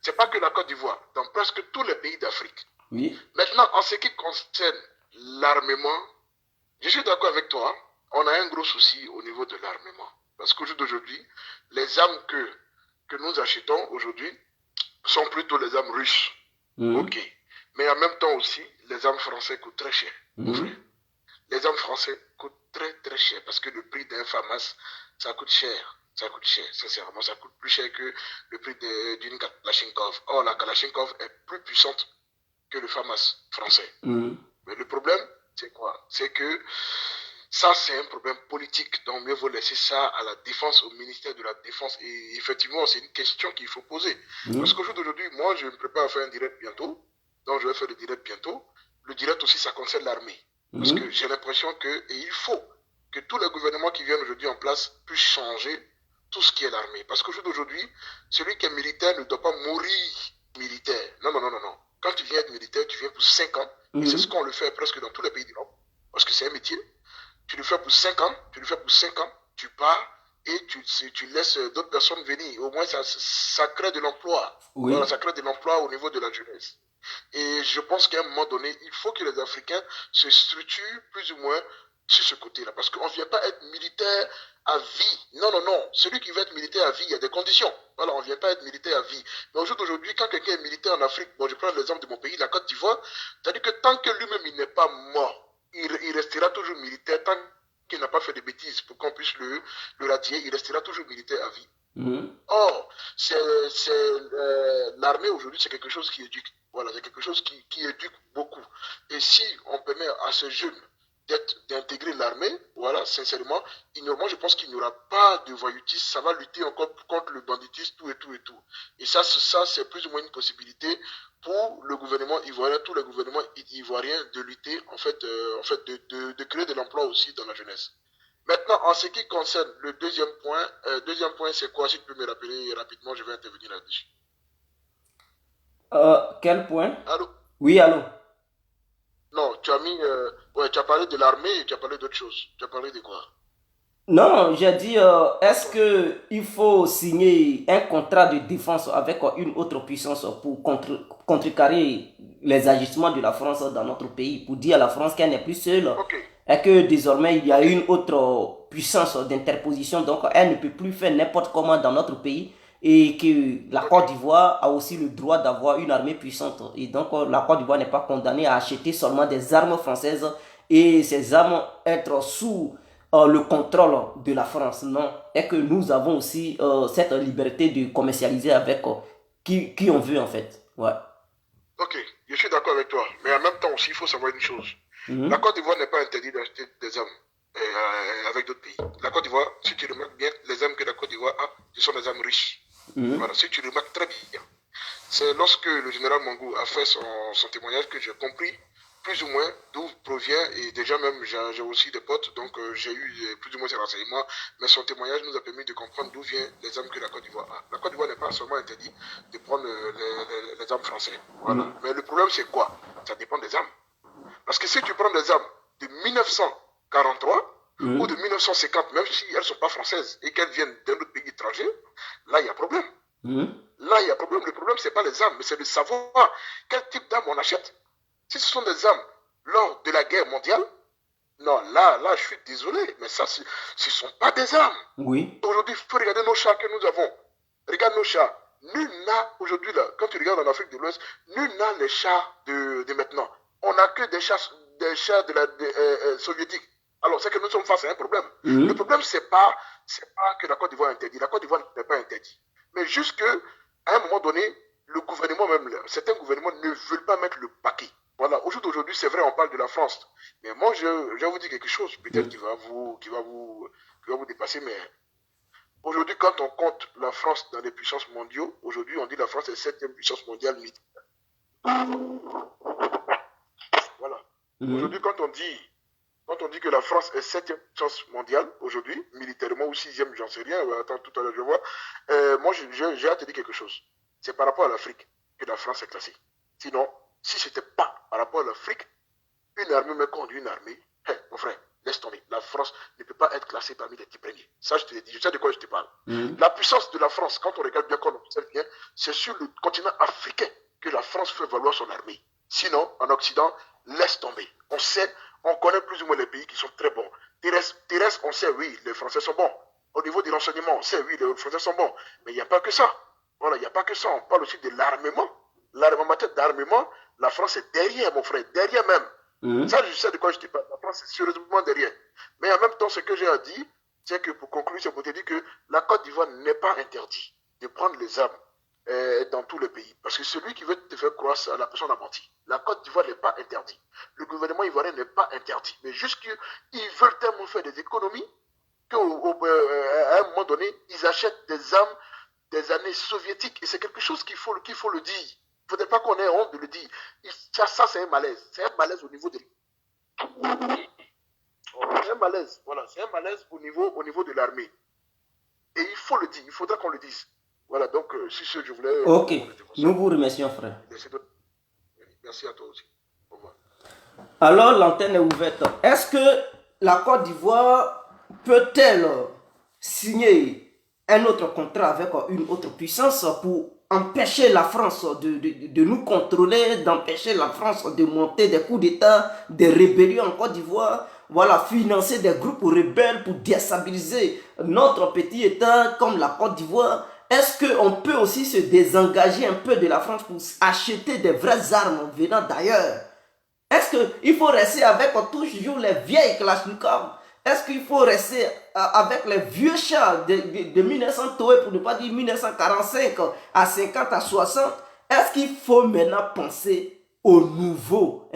C'est pas que la Côte d'Ivoire, dans presque tous les pays d'Afrique. Oui. Maintenant, en ce qui concerne l'armement, je suis d'accord avec toi, on a un gros souci au niveau de l'armement. Parce qu'au jour d'aujourd'hui, les armes que nous achetons aujourd'hui sont plutôt les armes russes. Ok. Mais en même temps aussi, les armes français coûtent très cher, mon frère. Les armes français coûtent très très cher parce que le prix d'un FAMAS, ça coûte cher. Ça coûte cher, sincèrement, ça coûte plus cher que le prix d'une Kalachnikov. Or, la Kalachnikov est plus puissante que le FAMAS français. Mais le problème, c'est quoi? C'est que ça, c'est un problème politique. Donc, mieux vaut laisser ça à la défense, au ministère de la Défense. Et effectivement, c'est une question qu'il faut poser. Parce qu'au jour d'aujourd'hui, moi, je me prépare à faire un direct bientôt. Donc, je vais faire le direct bientôt. Le direct aussi, ça concerne l'armée. Parce que j'ai l'impression que, et il faut que tous les gouvernements qui viennent aujourd'hui en place puissent changer tout ce qui est l'armée. Parce qu'au jour d'aujourd'hui, celui qui est militaire ne doit pas mourir militaire. Non, non, non, non, non. Quand tu viens être militaire, tu viens pour 5 ans. Et c'est ce qu'on le fait presque dans tous les pays du monde. Parce que c'est un métier. Tu le fais pour 5 ans. Tu le fais pour 5 ans. Tu pars et tu laisses d'autres personnes venir. Au moins, ça crée de l'emploi. Voilà, ça crée de l'emploi au niveau de la jeunesse. Et je pense qu'à un moment donné, il faut que les Africains se structurent plus ou moins sur ce côté-là. Parce qu'on ne vient pas être militaire à vie. Non, non, non. Celui qui veut être militaire à vie, il y a des conditions. Voilà, on ne vient pas être militaire à vie. Mais au jour d'aujourd'hui, quand quelqu'un est militaire en Afrique, bon, je prends l'exemple de mon pays, la Côte d'Ivoire, c'est-à-dire que tant que lui-même, il n'est pas mort, il restera toujours militaire. Tant qu'il n'a pas fait de bêtises pour qu'on puisse le radier, il restera toujours militaire à vie. Or, l'armée aujourd'hui, c'est quelque chose qui éduque. Voilà, c'est quelque chose qui éduque beaucoup. Et si on permet à ces jeunes d'intégrer l'armée, voilà, sincèrement, moi je pense qu'il n'y aura pas de voyoutisme, ça va lutter encore contre le banditisme, tout et tout et tout. Et ça c'est plus ou moins une possibilité pour le gouvernement ivoirien, tous les gouvernements ivoiriens de lutter, en fait, de créer de l'emploi aussi dans la jeunesse. Maintenant, en ce qui concerne le deuxième point c'est quoi? Si tu peux me rappeler rapidement, je vais intervenir là-dessus. Quel point? Allô? Oui, allô? Non, tu as parlé de l'armée et tu as parlé d'autre chose. Tu as parlé de quoi? Non, j'ai dit, est-ce qu'il faut signer un contrat de défense avec une autre puissance pour contrecarrer les agissements de la France dans notre pays, pour dire à la France qu'elle n'est plus seule, et que désormais il y a une autre puissance d'interposition, donc elle ne peut plus faire n'importe comment dans notre pays, et que la Côte d'Ivoire a aussi le droit d'avoir une armée puissante. Et donc la Côte d'Ivoire n'est pas condamnée à acheter seulement des armes françaises et ces armes être sous le contrôle de la France, non. Et que nous avons aussi cette liberté de commercialiser avec qui on veut en fait. Ouais. Ok, je suis d'accord avec toi. Mais en même temps aussi, il faut savoir une chose. La Côte d'Ivoire n'est pas interdite d'acheter des armes avec d'autres pays. La Côte d'Ivoire, si tu remarques bien, les armes que la Côte d'Ivoire a, ce sont des armes riches. Voilà, si tu remarques très bien. C'est lorsque le général Mangou a fait son témoignage que j'ai compris plus ou moins d'où provient, et déjà même j'ai aussi des potes, donc j'ai eu plus ou moins ces renseignements, mais son témoignage nous a permis de comprendre d'où viennent les armes que la Côte d'Ivoire a. La Côte d'Ivoire n'est pas seulement interdit de prendre les armes françaises. Voilà. Mais le problème c'est quoi? Ça dépend des armes. Parce que si tu prends des armes de 1943 ou de 1950, même si elles ne sont pas françaises et qu'elles viennent d'un autre pays étranger, là il y a problème. Là il y a problème. Le problème c'est pas les armes, mais c'est de savoir quel type d'armes on achète. Si ce sont des armes lors de la guerre mondiale, non, là, je suis désolé, mais ça, ce ne sont pas des armes. Oui. Aujourd'hui, il faut regarder nos chars que nous avons. Regarde nos chars. Nul n'a, aujourd'hui, là, quand tu regardes en Afrique de l'Ouest, nul n'a les chars de maintenant. On n'a que des chars de la soviétique. Alors, c'est que nous sommes face à un problème. Le problème, c'est pas que la Côte d'Ivoire est interdite. La Côte d'Ivoire n'est pas interdite. Mais juste qu'à un moment donné, le gouvernement même, certains gouvernements ne veulent pas mettre le paquet. Voilà, aujourd'hui, c'est vrai, on parle de la France. Mais moi, je vais vous dire quelque chose, peut-être qui va vous dépasser, mais aujourd'hui, quand on compte la France dans les puissances mondiales, aujourd'hui, on dit la France est 7e puissance mondiale militaire. Voilà. Aujourd'hui, quand on dit que la France est 7e puissance mondiale, aujourd'hui, militairement, ou 6e, j'en sais rien, attends, tout à l'heure, je vois, moi, j'ai à te dire quelque chose. C'est par rapport à l'Afrique que la France est classée. Sinon, si ce n'était pas par rapport à l'Afrique, une armée me conduit une armée, mon frère, laisse tomber. La France ne peut pas être classée parmi les 10 premiers. Ça, je te l'ai dit, je sais de quoi je te parle. La puissance de la France, quand on regarde bien, quand on observe bien, c'est sur le continent africain que la France fait valoir son armée. Sinon, en Occident, laisse tomber. On connaît plus ou moins les pays qui sont très bons. Terrestre, on sait, oui, les Français sont bons. Au niveau du renseignement, on sait, oui, les Français sont bons. Mais il n'y a pas que ça. Voilà, il n'y a pas que ça. On parle aussi de l'armement. En matière d'armement, La France est derrière, mon frère, derrière même. Ça, je sais de quoi je te parle. La France est sérieusement derrière. Mais en même temps, ce que j'ai à dire, c'est que pour conclure, c'est pour te dire que la Côte d'Ivoire n'est pas interdit de prendre les armes dans tout le pays. Parce que celui qui veut te faire croire ça, la personne a menti. La Côte d'Ivoire n'est pas interdite. Le gouvernement ivoirien n'est pas interdit. Mais juste qu'ils veulent tellement faire des économies qu'à un moment donné, ils achètent des armes des années soviétiques. Et c'est quelque chose qu'il faut le dire. Il ne faudrait pas qu'on ait honte de le dire. Ça, c'est un malaise. C'est un malaise au niveau de... C'est un malaise. Voilà, c'est un malaise au niveau de l'armée. Et il faut le dire. Il faudra qu'on le dise. Voilà, donc, si ce je voulais... Ok, nous vous remercions, frère. Merci à toi aussi. Au revoir. Alors, l'antenne est ouverte. Est-ce que la Côte d'Ivoire peut-elle signer un autre contrat avec une autre puissance pour empêcher la France de nous contrôler, d'empêcher la France de monter des coups d'État, des rébellions en Côte d'Ivoire, voilà, financer des groupes rebelles pour déstabiliser notre petit État comme la Côte d'Ivoire? Est-ce qu'on peut aussi se désengager un peu de la France pour acheter des vraies armes venant d'ailleurs? Est-ce qu'il faut rester avec toujours les vieilles Kalachnikov? Est-ce qu'il faut rester avec les vieux chars de 1900 pour ne pas dire 1945 à 50 à 60? Est-ce qu'il faut maintenant penser aux nouveaux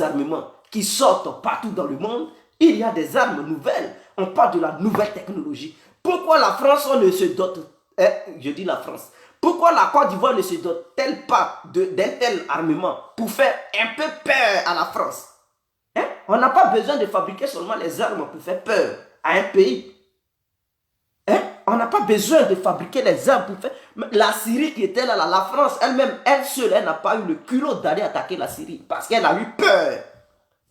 armements qui sortent partout dans le monde? Il y a des armes nouvelles. On parle de la nouvelle technologie. Pourquoi la France ne se dote, je dis la France, pourquoi la Côte d'Ivoire ne se dote-t-elle pas d'un tel armement pour faire un peu peur à la France? On n'a pas besoin de fabriquer seulement les armes pour faire peur à un pays. On n'a pas besoin de fabriquer les armes pour faire... La Syrie qui était là, la France elle-même, elle seule, elle n'a pas eu le culot d'aller attaquer la Syrie parce qu'elle a eu peur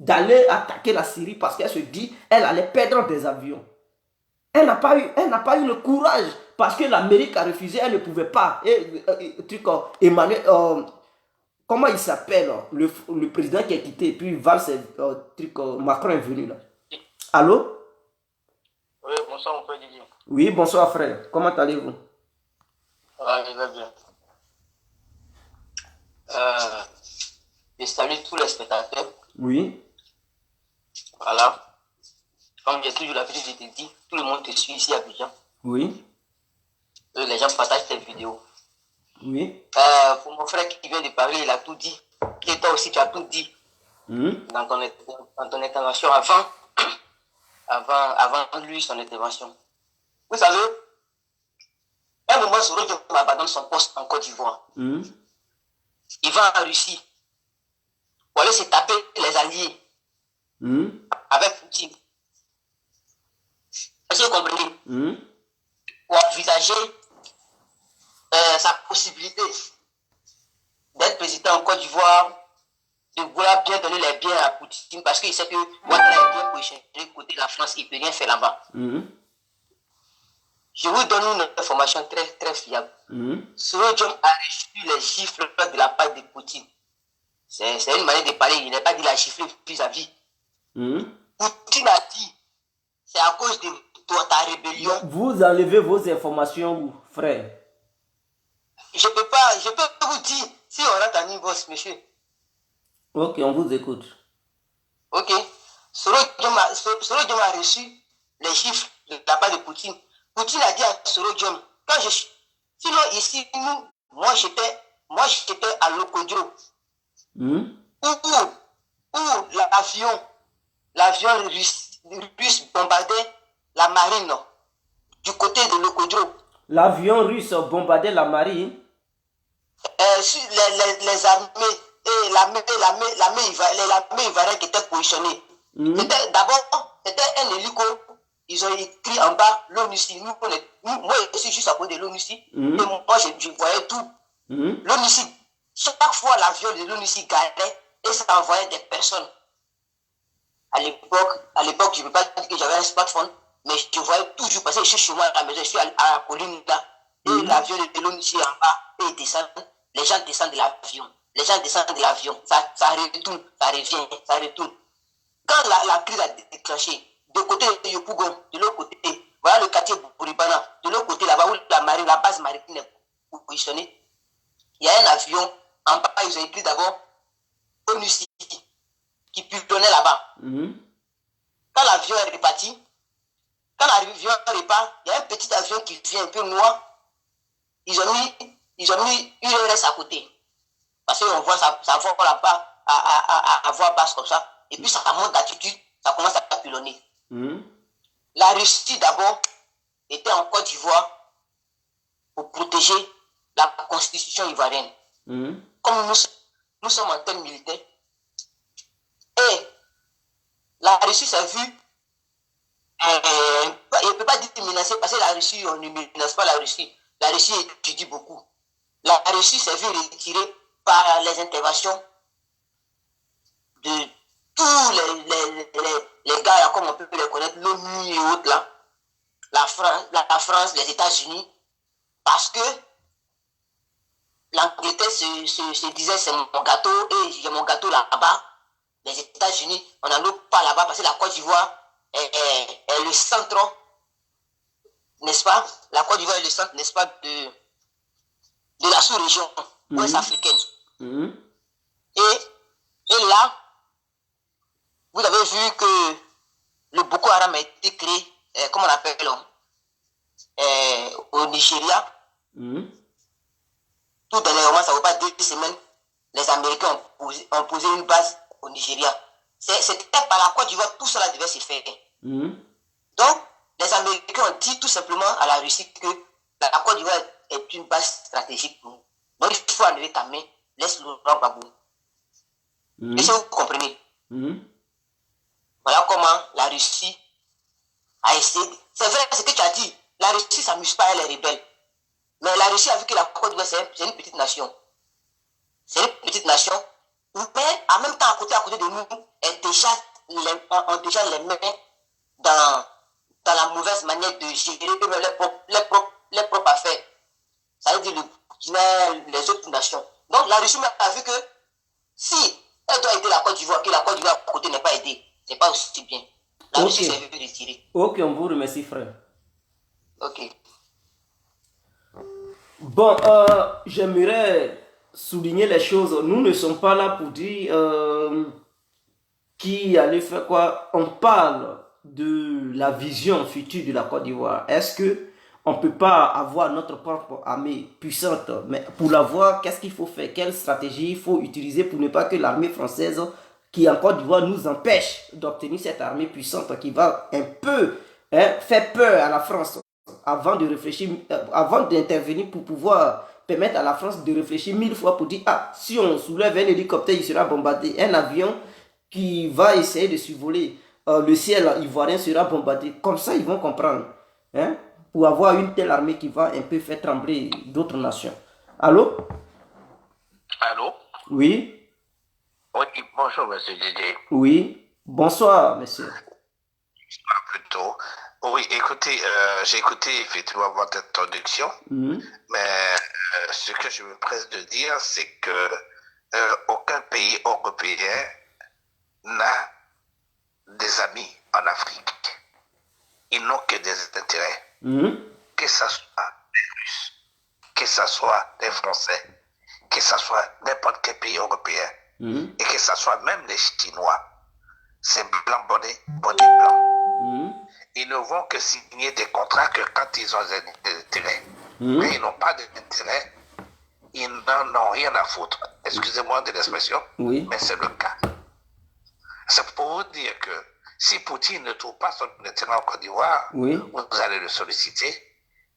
d'aller attaquer la Syrie parce qu'elle se dit elle allait perdre des avions. Elle n'a pas eu le courage parce que l'Amérique a refusé, elle ne pouvait pas. Emmanuel... comment il s'appelle, le président qui a quitté, et puis Macron est venu là. Allô? Oui, bonsoir mon frère Didier. Oui, bonsoir frère. Comment allez-vous? Ah, je vais bien. Je salue tous les spectateurs. Oui. Voilà. Comme j'ai toujours l'habitude de te dire, tout le monde te suit ici à Abidjan. Oui. Les gens partagent tes vidéos. Oui. Pour mon frère qui vient de parler, il a tout dit. Et toi aussi, tu as tout dit. Dans ton intervention avant lui, son intervention. Vous savez, un moment, Soro Diop abandonne son poste en Côte d'Ivoire. Il va en Russie pour aller se taper les alliés avec Poutine. Est-ce que vous comprenez? Pour envisager sa possibilité d'être président en Côte d'Ivoire, de vouloir bien donner les biens à Poutine, parce qu'il sait que Ouattara est bien positionné côté de la France, il ne peut rien faire là-bas. Je vous donne une information très, très fiable. Soro Diom a reçu les gifles de la part de Poutine. C'est une manière de parler, il n'a pas dit la gifle vis-à-vis. Poutine a dit, c'est à cause de ta rébellion. Vous enlevez vos informations, frère? Je peux vous dire, si on rentre en niveau, monsieur. Ok, on vous écoute. Ok. Soro Diom a reçu les chiffres de la part de Poutine. Poutine a dit à Soro Diom, sinon ici, moi j'étais à Lokodro. Où l'avion russe bombardait la marine du côté de Lokodro. L'avion russe bombardait la marine? Les armées et l'armée ivoirienne qui était positionnée. D'abord, c'était un hélico. Ils ont écrit en bas l'ONUCI. Moi, je suis juste à côté de l'ONUCI. Et moi, je voyais tout. L'ONUCI, chaque fois l'avion de l'ONUCI garait et ça envoyait des personnes. À l'époque, je ne peux pas dire que j'avais un smartphone, mais je voyais toujours passer. Je suis chez moi à la maison, je suis à la colline là. Et l'avion de l'ONUCI en bas, et il descend. Les gens descendent de l'avion. Ça retourne, ça revient, ça retourne. Quand la crise a déclenché, de côté de Yopougon, de l'autre côté, voilà le quartier Bouribana, de l'autre côté, là-bas où la base maritime est positionnée, il y a un avion en bas, ils ont écrit d'abord ONUCI, qui pullonnait là-bas. Quand l'avion est reparti, quand l'avion repart, il y a un petit avion qui vient un peu noir. Ils ont mis URS à côté. Parce qu'on voit ça vole là-bas à voix basse comme ça. Et puis ça monte d'altitude, ça commence à pilonner. La Russie d'abord était en Côte d'Ivoire pour protéger la constitution ivoirienne. Comme nous sommes en termes militaires. Et la Russie s'est vue, il ne peut pas dire menacée parce que la Russie, on ne menace pas la Russie. La Russie étudie beaucoup. La Russie s'est vue retirée par les interventions de tous les gars, comme on peut les connaître, l'ONU et autres là, la France, les États-Unis, parce que l'Angleterre se disait c'est mon gâteau et j'ai mon gâteau là-bas. Les États-Unis, on n'en a pas là-bas parce que la Côte d'Ivoire est le centre, n'est-ce pas? La Côte d'Ivoire est le centre, n'est-ce pas, de la sous-région ouest africaine. Et là, vous avez vu que le Boko Haram a été créé, comment on appelle, au Nigeria. Tout dernièrement, ça ne vaut pas 2 semaines, les Américains ont posé une base au Nigeria. C'était par la Côte d'Ivoire, tout cela devait se faire. Donc, les Américains ont dit tout simplement à la Russie que la Côte d'Ivoire est une base stratégique pour nous. Donc, il faut enlever ta main, laisse le Laurent Gbagbo. Est-ce que vous comprenez? Voilà comment la Russie a essayé. C'est vrai ce que tu as dit. La Russie ne s'amuse pas, elle est rebelle. Mais la Russie a vu que la Côte d'Ivoire, c'est une petite nation. C'est une petite nation. Mais en même temps, à côté de nous, ont déjà les mains dans la mauvaise manière de gérer les propres affaires. Ça veut dire le Burkina, les autres nations. Donc la Russie a vu que si elle doit aider la Côte d'Ivoire, que la Côte d'Ivoire à côté n'est pas aidée, c'est pas aussi bien. La Russie s'est vue retirer. Ok, on vous remercie, frère. Ok. Bon, j'aimerais souligner les choses. Nous ne sommes pas là pour dire qui allait faire quoi. On parle de la vision future de la Côte d'Ivoire. Est-ce que on ne peut pas avoir notre propre armée puissante? Mais pour l'avoir, qu'est-ce qu'il faut faire? Quelle stratégie il faut utiliser pour ne pas que l'armée française qui est en Côte d'Ivoire nous empêche d'obtenir cette armée puissante qui va un peu faire peur à la France avant de réfléchir, avant d'intervenir pour pouvoir permettre à la France de réfléchir 1000 fois pour dire si on soulève un hélicoptère, il sera bombardé. Un avion qui va essayer de survoler le ciel ivoirien sera bombardé. Comme ça, ils vont comprendre. Pour avoir une telle armée qui va un peu faire trembler d'autres nations. Allô? Allô? Oui? Oui, bonjour, monsieur Didier. Oui, bonsoir, monsieur. Plutôt. Oui, écoutez, j'ai écouté effectivement votre introduction, mais ce que je me presse de dire, c'est que aucun pays européen n'a des amis en Afrique. Ils n'ont que des intérêts. Que ce soit des Russes, que ce soit des Français, que ce soit n'importe quel pays européen, et que ce soit même les Chinois. C'est blanc bonnet blanc. Ils ne vont que signer des contrats que quand ils ont des intérêts. Mais ils n'ont pas d'intérêt, ils n'en ont rien à foutre. Excusez-moi de l'expression, mais c'est le cas. C'est pour vous dire que si Poutine ne trouve pas son intérêt en Côte d'Ivoire, vous allez le solliciter,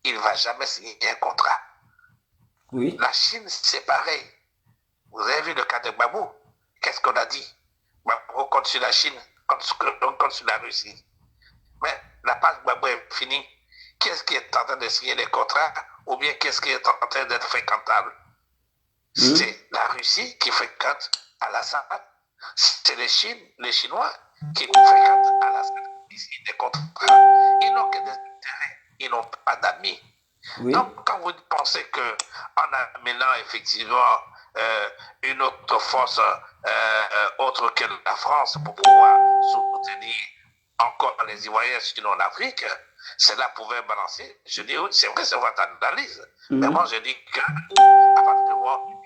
il ne va jamais signer un contrat. La Chine, c'est pareil. Vous avez vu le cas de Gbagbo. Qu'est-ce qu'on a dit? Gbagbo compte sur la Chine, compte sur la Russie. Mais la passe Gbagbo est finie. Qu'est-ce qui est en train de signer les contrats ou bien qu'est-ce qui est en train d'être fréquentable? C'est la Russie qui fréquente Alassane. C'est les Chinois qui fréquentent Alassane. Ici, des contrats. Ils n'ont que des intérêts. Ils n'ont pas d'amis. Donc, quand vous pensez qu'en amenant effectivement une autre force autre que la France pour pouvoir soutenir encore les Ivoiriens, sinon l'Afrique, cela pouvait balancer. Je dis, oui, c'est vrai, c'est votre analyse. Mais moi, je dis qu'à partir du moment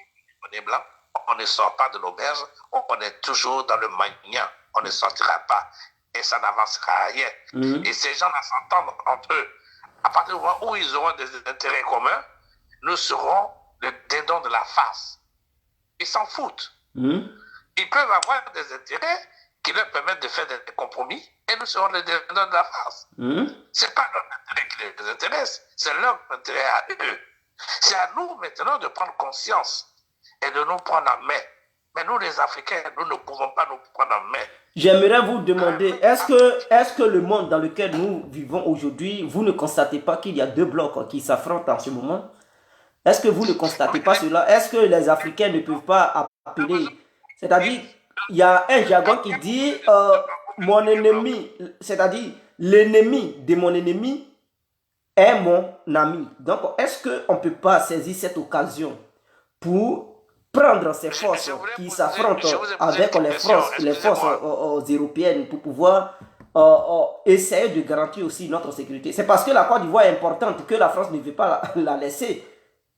on est blanc, on ne sort pas de l'auberge, on est toujours dans le mania, on ne sortira pas. Et ça n'avancera à rien. Et ces gens-là s'entendent entre eux. À partir du moment où ils auront des intérêts communs, nous serons le dindon de la farce. Ils s'en foutent. Ils peuvent avoir des intérêts qui leur permettent de faire des compromis et nous serons le dindon de la farce. Ce n'est pas notre intérêt qui les intéresse, c'est leur intérêt à eux. C'est à nous maintenant de prendre conscience et de nous prendre en main. Mais nous, les Africains, nous ne pouvons pas nous prendre en main. J'aimerais vous demander, est-ce que le monde dans lequel nous vivons aujourd'hui, vous ne constatez pas qu'il y a deux blocs qui s'affrontent en ce moment? Est-ce que vous ne constatez pas cela? Est-ce que les Africains ne peuvent pas appeler? C'est-à-dire, il y a un jargon qui dit mon ennemi, c'est-à-dire l'ennemi de mon ennemi est mon ami. Donc, est-ce qu'on ne peut pas saisir cette occasion pour prendre ces forces qui s'affrontent avec les forces européennes pour pouvoir essayer de garantir aussi notre sécurité? C'est parce que la Côte d'Ivoire est importante que la France ne veut pas la laisser.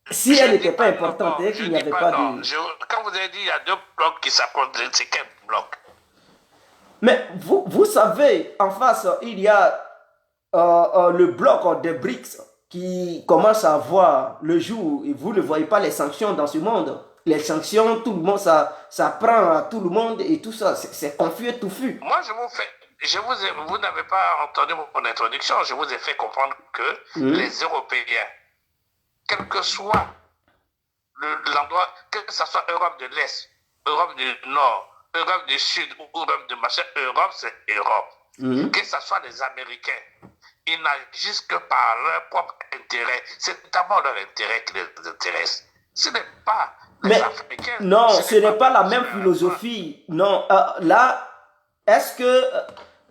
Si elle n'était pas importante et qu'il n'y avait pas de... Quand vous avez dit qu'il y a deux blocs qui s'affrontent, c'est quel bloc? Mais vous savez, en face, il y a le bloc des BRICS qui commence à voir le jour. Et vous ne voyez pas les sanctions dans ce monde. Les sanctions, tout le monde, ça prend à tout le monde et tout ça. C'est confus et touffu. Moi, vous n'avez pas entendu mon introduction. Je vous ai fait comprendre que les Européens, quel que soit l'endroit, que ce soit Europe de l'Est, Europe du Nord, Europe du Sud ou Europe de machin, Europe, c'est Europe. Que ce soit les Américains, ils n'agissent que par leur propre intérêt. C'est d'abord leur intérêt qui les intéresse. Ce n'est pas les Africains. Non, ce n'est pas la même philosophie. Non, là, est-ce que...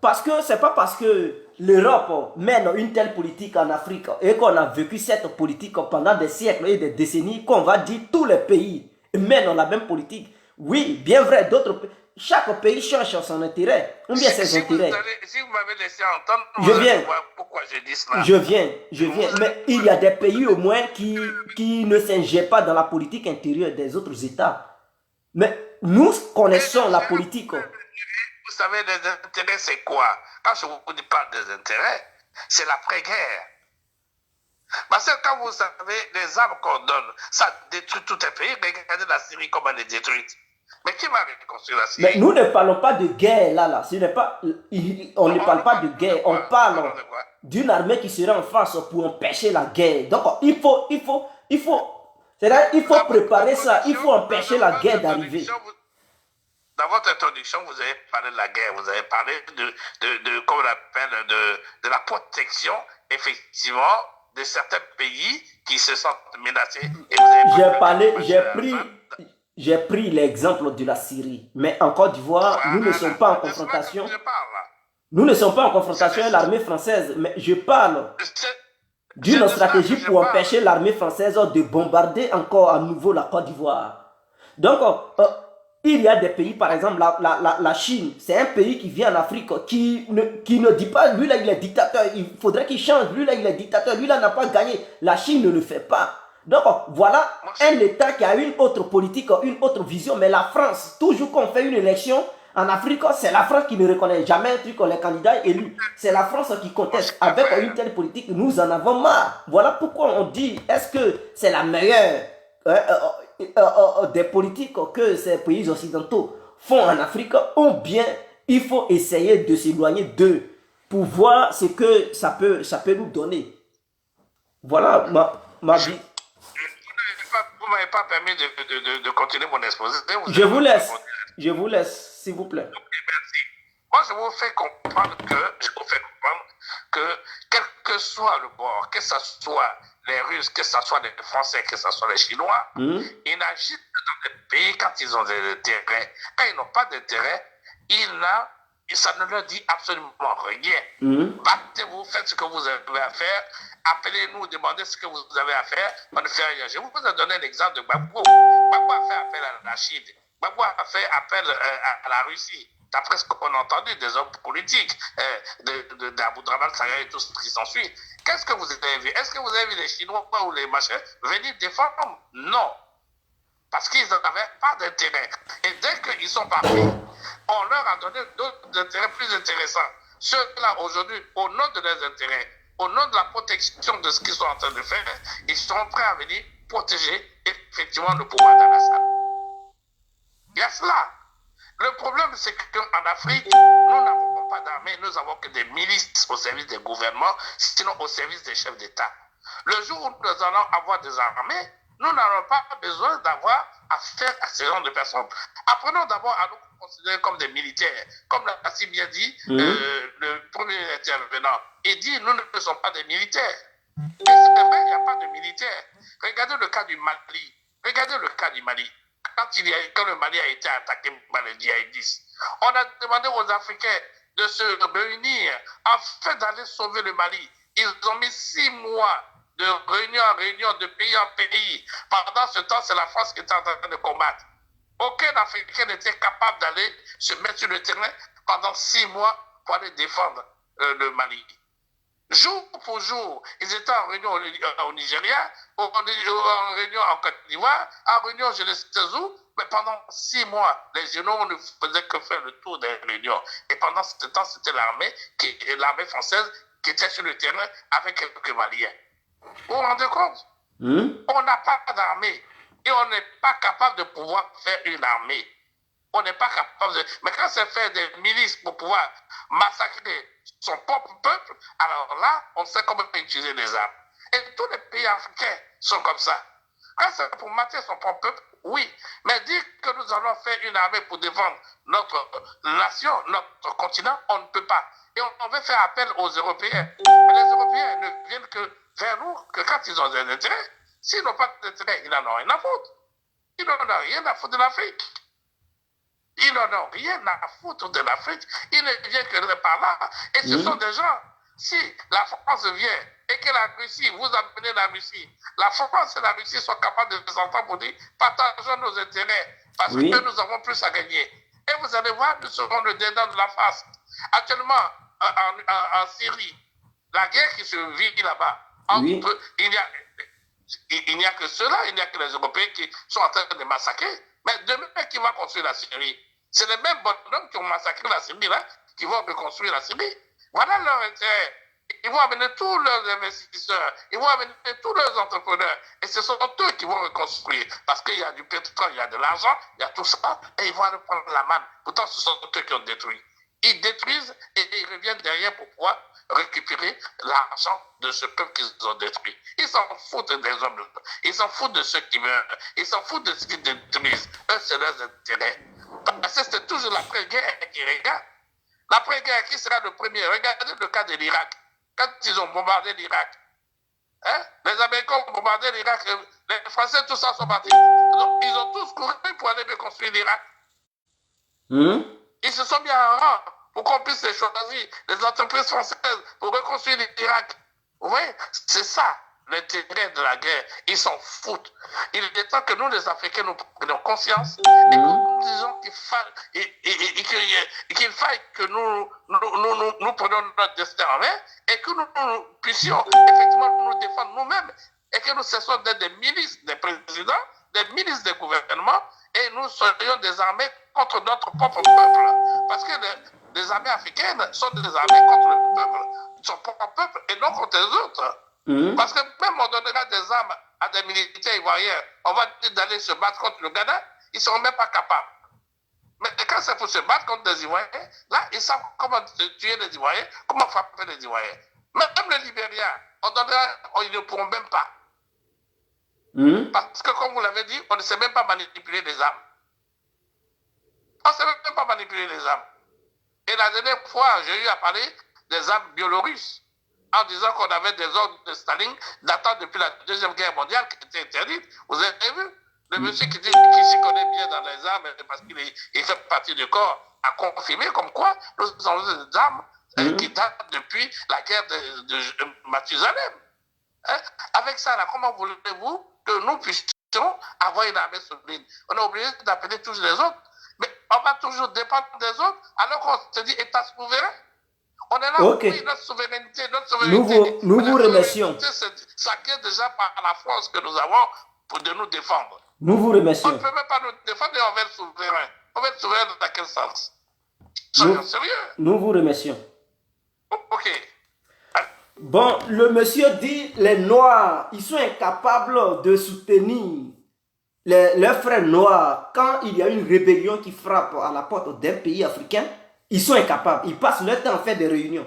Parce que c'est pas parce que l'Europe mène une telle politique en Afrique et qu'on a vécu cette politique pendant des siècles et des décennies qu'on va dire tous les pays mènent la même politique. Oui, bien vrai, d'autres pays. Chaque pays cherche son intérêt, ou bien ses intérêts. Si vous m'avez laissé entendre, je viens. Pourquoi je dis cela. Je viens. Mais il y a des pays au moins qui ne s'ingèrent pas dans la politique intérieure des autres États. Mais nous connaissons la politique. Vous savez, les intérêts, c'est quoi? Quand je vous parle des intérêts, c'est l'après-guerre. Parce que quand vous savez, les armes qu'on donne, ça détruit tout un pays. Regardez la Syrie, comment elle est détruite. Mais qui va reconstruire la Syrie? Mais nous ne parlons pas de guerre là. Ce n'est pas, on ne parle pas de guerre. On parle d'une armée qui sera en face pour empêcher la guerre. Donc il faut préparer ça. Il faut empêcher la guerre d'arriver. Dans votre introduction, vous avez parlé de la guerre. Vous avez parlé de comment on appelle, de la protection, effectivement, de certains pays qui se sentent menacés. J'ai pris l'exemple de la Syrie, mais en Côte d'Ivoire, nous ne sommes pas en confrontation. Nous ne sommes pas en confrontation avec l'armée française, mais je parle d'une stratégie pour empêcher l'armée française de bombarder encore à nouveau la Côte d'Ivoire. Donc, il y a des pays, par exemple, la Chine, c'est un pays qui vient en Afrique, qui ne dit pas, lui là il est dictateur, il faudrait qu'il change, lui là il est dictateur, lui là n'a pas gagné. La Chine ne le fait pas. Donc voilà un État qui a une autre politique, une autre vision, mais la France, toujours qu'on fait une élection en Afrique, c'est la France qui ne reconnaît jamais un truc les candidats élus. C'est la France qui conteste. Avec une telle politique, nous en avons marre. Voilà pourquoi on dit, est-ce que c'est la meilleure des politiques que ces pays occidentaux font en Afrique, ou bien il faut essayer de s'éloigner d'eux pour voir ce que ça peut nous donner. Voilà ma vie. Vous ne m'avez pas permis de continuer mon exposé. Je vous laisse, s'il vous plaît. Okay, merci. Moi, je vous fais comprendre que quel que soit le bord, que ce soit les Russes, que ce soit les Français, que ce soit les Chinois, ils n'agissent que dans les pays quand ils ont des intérêts. Quand ils n'ont pas d'intérêt, ça ne leur dit absolument rien. Battez-vous, faites ce que vous avez à faire, appelez-nous, demandez ce que vous avez à faire, on ne fait rien. Je vous ai donné un de Gbagbo. Gbagbo a fait appel à la Chine. Gbagbo a fait appel à la Russie. D'après ce qu'on a entendu des hommes politiques, d'Aboudraman Saga et tout ce qui s'ensuit. Qu'est-ce que vous avez vu? Est-ce que vous avez vu les Chinois ou les machins venir défendre? Non. parce qu'ils n'avaient pas d'intérêt. Et dès qu'ils sont partis, on leur a donné d'autres intérêts plus intéressants. Ceux-là, aujourd'hui, au nom de leurs intérêts, au nom de la protection de ce qu'ils sont en train de faire, ils sont prêts à venir protéger effectivement le pouvoir d'Al-Assad. Il y a cela. Le problème, c'est qu'en Afrique, nous n'avons pas d'armée, nous n'avons que des milices au service des gouvernements, sinon au service des chefs d'État. Le jour où nous allons avoir des armées, nous n'aurons pas besoin d'avoir affaire à ce genre de personnes. Apprenons d'abord à nous considérer comme des militaires. Comme l'a si bien dit le premier intervenant. Il dit, nous ne sommes pas des militaires. Et c'est vrai, il n'y a pas de militaires. Regardez le cas du Mali. Regardez le cas du Mali. Quand le Mali a été attaqué par les djihadistes, on a demandé aux Africains de se réunir afin d'aller sauver le Mali. Ils ont mis 6 mois de réunion en réunion, de pays en pays. Pendant ce temps, c'est la France qui était en train de combattre. Aucun Africain n'était capable d'aller se mettre sur le terrain pendant 6 mois pour aller défendre le Mali. Jour pour jour, ils étaient en réunion au Nigeria, en réunion en Côte d'Ivoire, en réunion je ne sais où, mais pendant 6 mois, les généraux ne faisaient que faire le tour des réunions. Et pendant ce temps, c'était l'armée française qui était sur le terrain avec quelques Maliens. Vous vous rendez compte? On n'a pas d'armée et on n'est pas capable de pouvoir faire une armée. On n'est pas capable de... Mais quand c'est faire des milices pour pouvoir massacrer son propre peuple, alors là, on sait comment utiliser les armes. Et tous les pays africains sont comme ça. Quand c'est pour mater son propre peuple, oui. Mais dire que nous allons faire une armée pour défendre notre nation, notre continent, on ne peut pas. Et on veut faire appel aux Européens. Mais les Européens ne viennent que vers nous que quand ils ont des intérêts. S'ils n'ont pas d'intérêt, ils n'en ont rien à foutre. Ils n'en ont rien à foutre de l'Afrique. Ils n'en ont rien à foutre de l'Afrique. Ils ne viennent que par là. Et ce sont des gens, si la France vient et que la Russie, vous amenez la Russie, la France et la Russie sont capables de s'entendre pour dire partageons nos intérêts parce que nous avons plus à gagner. Et vous allez voir, nous serons le dedans de la face. Actuellement, en Syrie, la guerre qui se vit là-bas, il n'y a que ceux-là, il n'y a que les Européens qui sont en train de massacrer. Mais demain, qui va construire la Syrie? C'est les mêmes bonhommes qui ont massacré la Syrie là, qui vont reconstruire la Syrie. Voilà leur intérêt. Ils vont amener tous leurs investisseurs, ils vont amener tous leurs entrepreneurs. Et ce sont eux qui vont reconstruire. Parce qu'il y a du pétrole, il y a de l'argent, il y a tout ça. Et ils vont aller prendre la manne. Pourtant, ce sont eux qui ont détruit. Ils détruisent et ils reviennent derrière pour pouvoir récupérer l'argent de ce peuple qu'ils ont détruit. Ils s'en foutent des hommes. Ils s'en foutent de ceux qui meurent. Ils s'en foutent de ce qu'ils détruisent. Eux, c'est leurs intérêts. Parce que c'est toujours l'après-guerre qui regarde. L'après-guerre, qui sera le premier? Regardez le cas de l'Irak. Quand ils ont bombardé l'Irak, les Américains ont bombardé l'Irak, les Français, tout ça sont partis. Ils ont tous couru pour aller reconstruire l'Irak. Ils se sont mis en rang pour qu'on puisse les choisir, les entreprises françaises, pour reconstruire l'Irak. Vous voyez, c'est ça l'intérêt de la guerre. Ils s'en foutent. Il est temps que nous, les Africains, nous prenions conscience et que nous disons qu'il faille que nous prenions notre destin en main et que nous puissions effectivement nous défendre nous-mêmes et que nous cessons d'être des milices des présidents, des milices des gouvernements et nous soyons des armées contre notre propre peuple. Parce que les armées africaines sont des armées contre le peuple, son propre peuple et non contre les autres. Parce que même on donnera des armes à des militaires ivoiriens, on va dire d'aller se battre contre le Ghana, ils ne seront même pas capables. Mais quand c'est pour se battre contre des Ivoiriens, là, ils savent comment tuer les Ivoiriens, comment frapper les Ivoiriens. Même les Libériens, ils ne pourront même pas. Parce que comme vous l'avez dit, on ne sait même pas manipuler les armes. On ne sait même pas manipuler les armes. Et la dernière fois, j'ai eu à parler des armes biélorusses, en disant qu'on avait des ordres de Staline datant depuis la Deuxième Guerre mondiale qui étaient interdites. Vous avez vu? Le monsieur qui s'y connaît bien dans les armes, parce qu'il fait partie du corps, a confirmé comme quoi nous avons des armes qui datent depuis la guerre de Mathusalem. Avec ça, là, comment voulez-vous que nous puissions avoir une armée solide? On est obligé d'appeler tous les autres. Mais on va toujours dépendre des autres, alors qu'on se dit État souverain. On est là, oui, notre souveraineté. Nous vous remercions. Ça crée déjà par la force que nous avons pour de nous défendre. Nous vous On ne remercions. peut même pas nous défendre et on va être souverain. On va être souverain dans quel sens? Soyons sérieux. Nous vous remercions. Ok. Bon, le monsieur dit les Noirs, ils sont incapables de soutenir leurs frères noirs quand il y a une rébellion qui frappe à la porte d'un pays africain. Ils sont incapables. Ils passent leur temps à faire des réunions.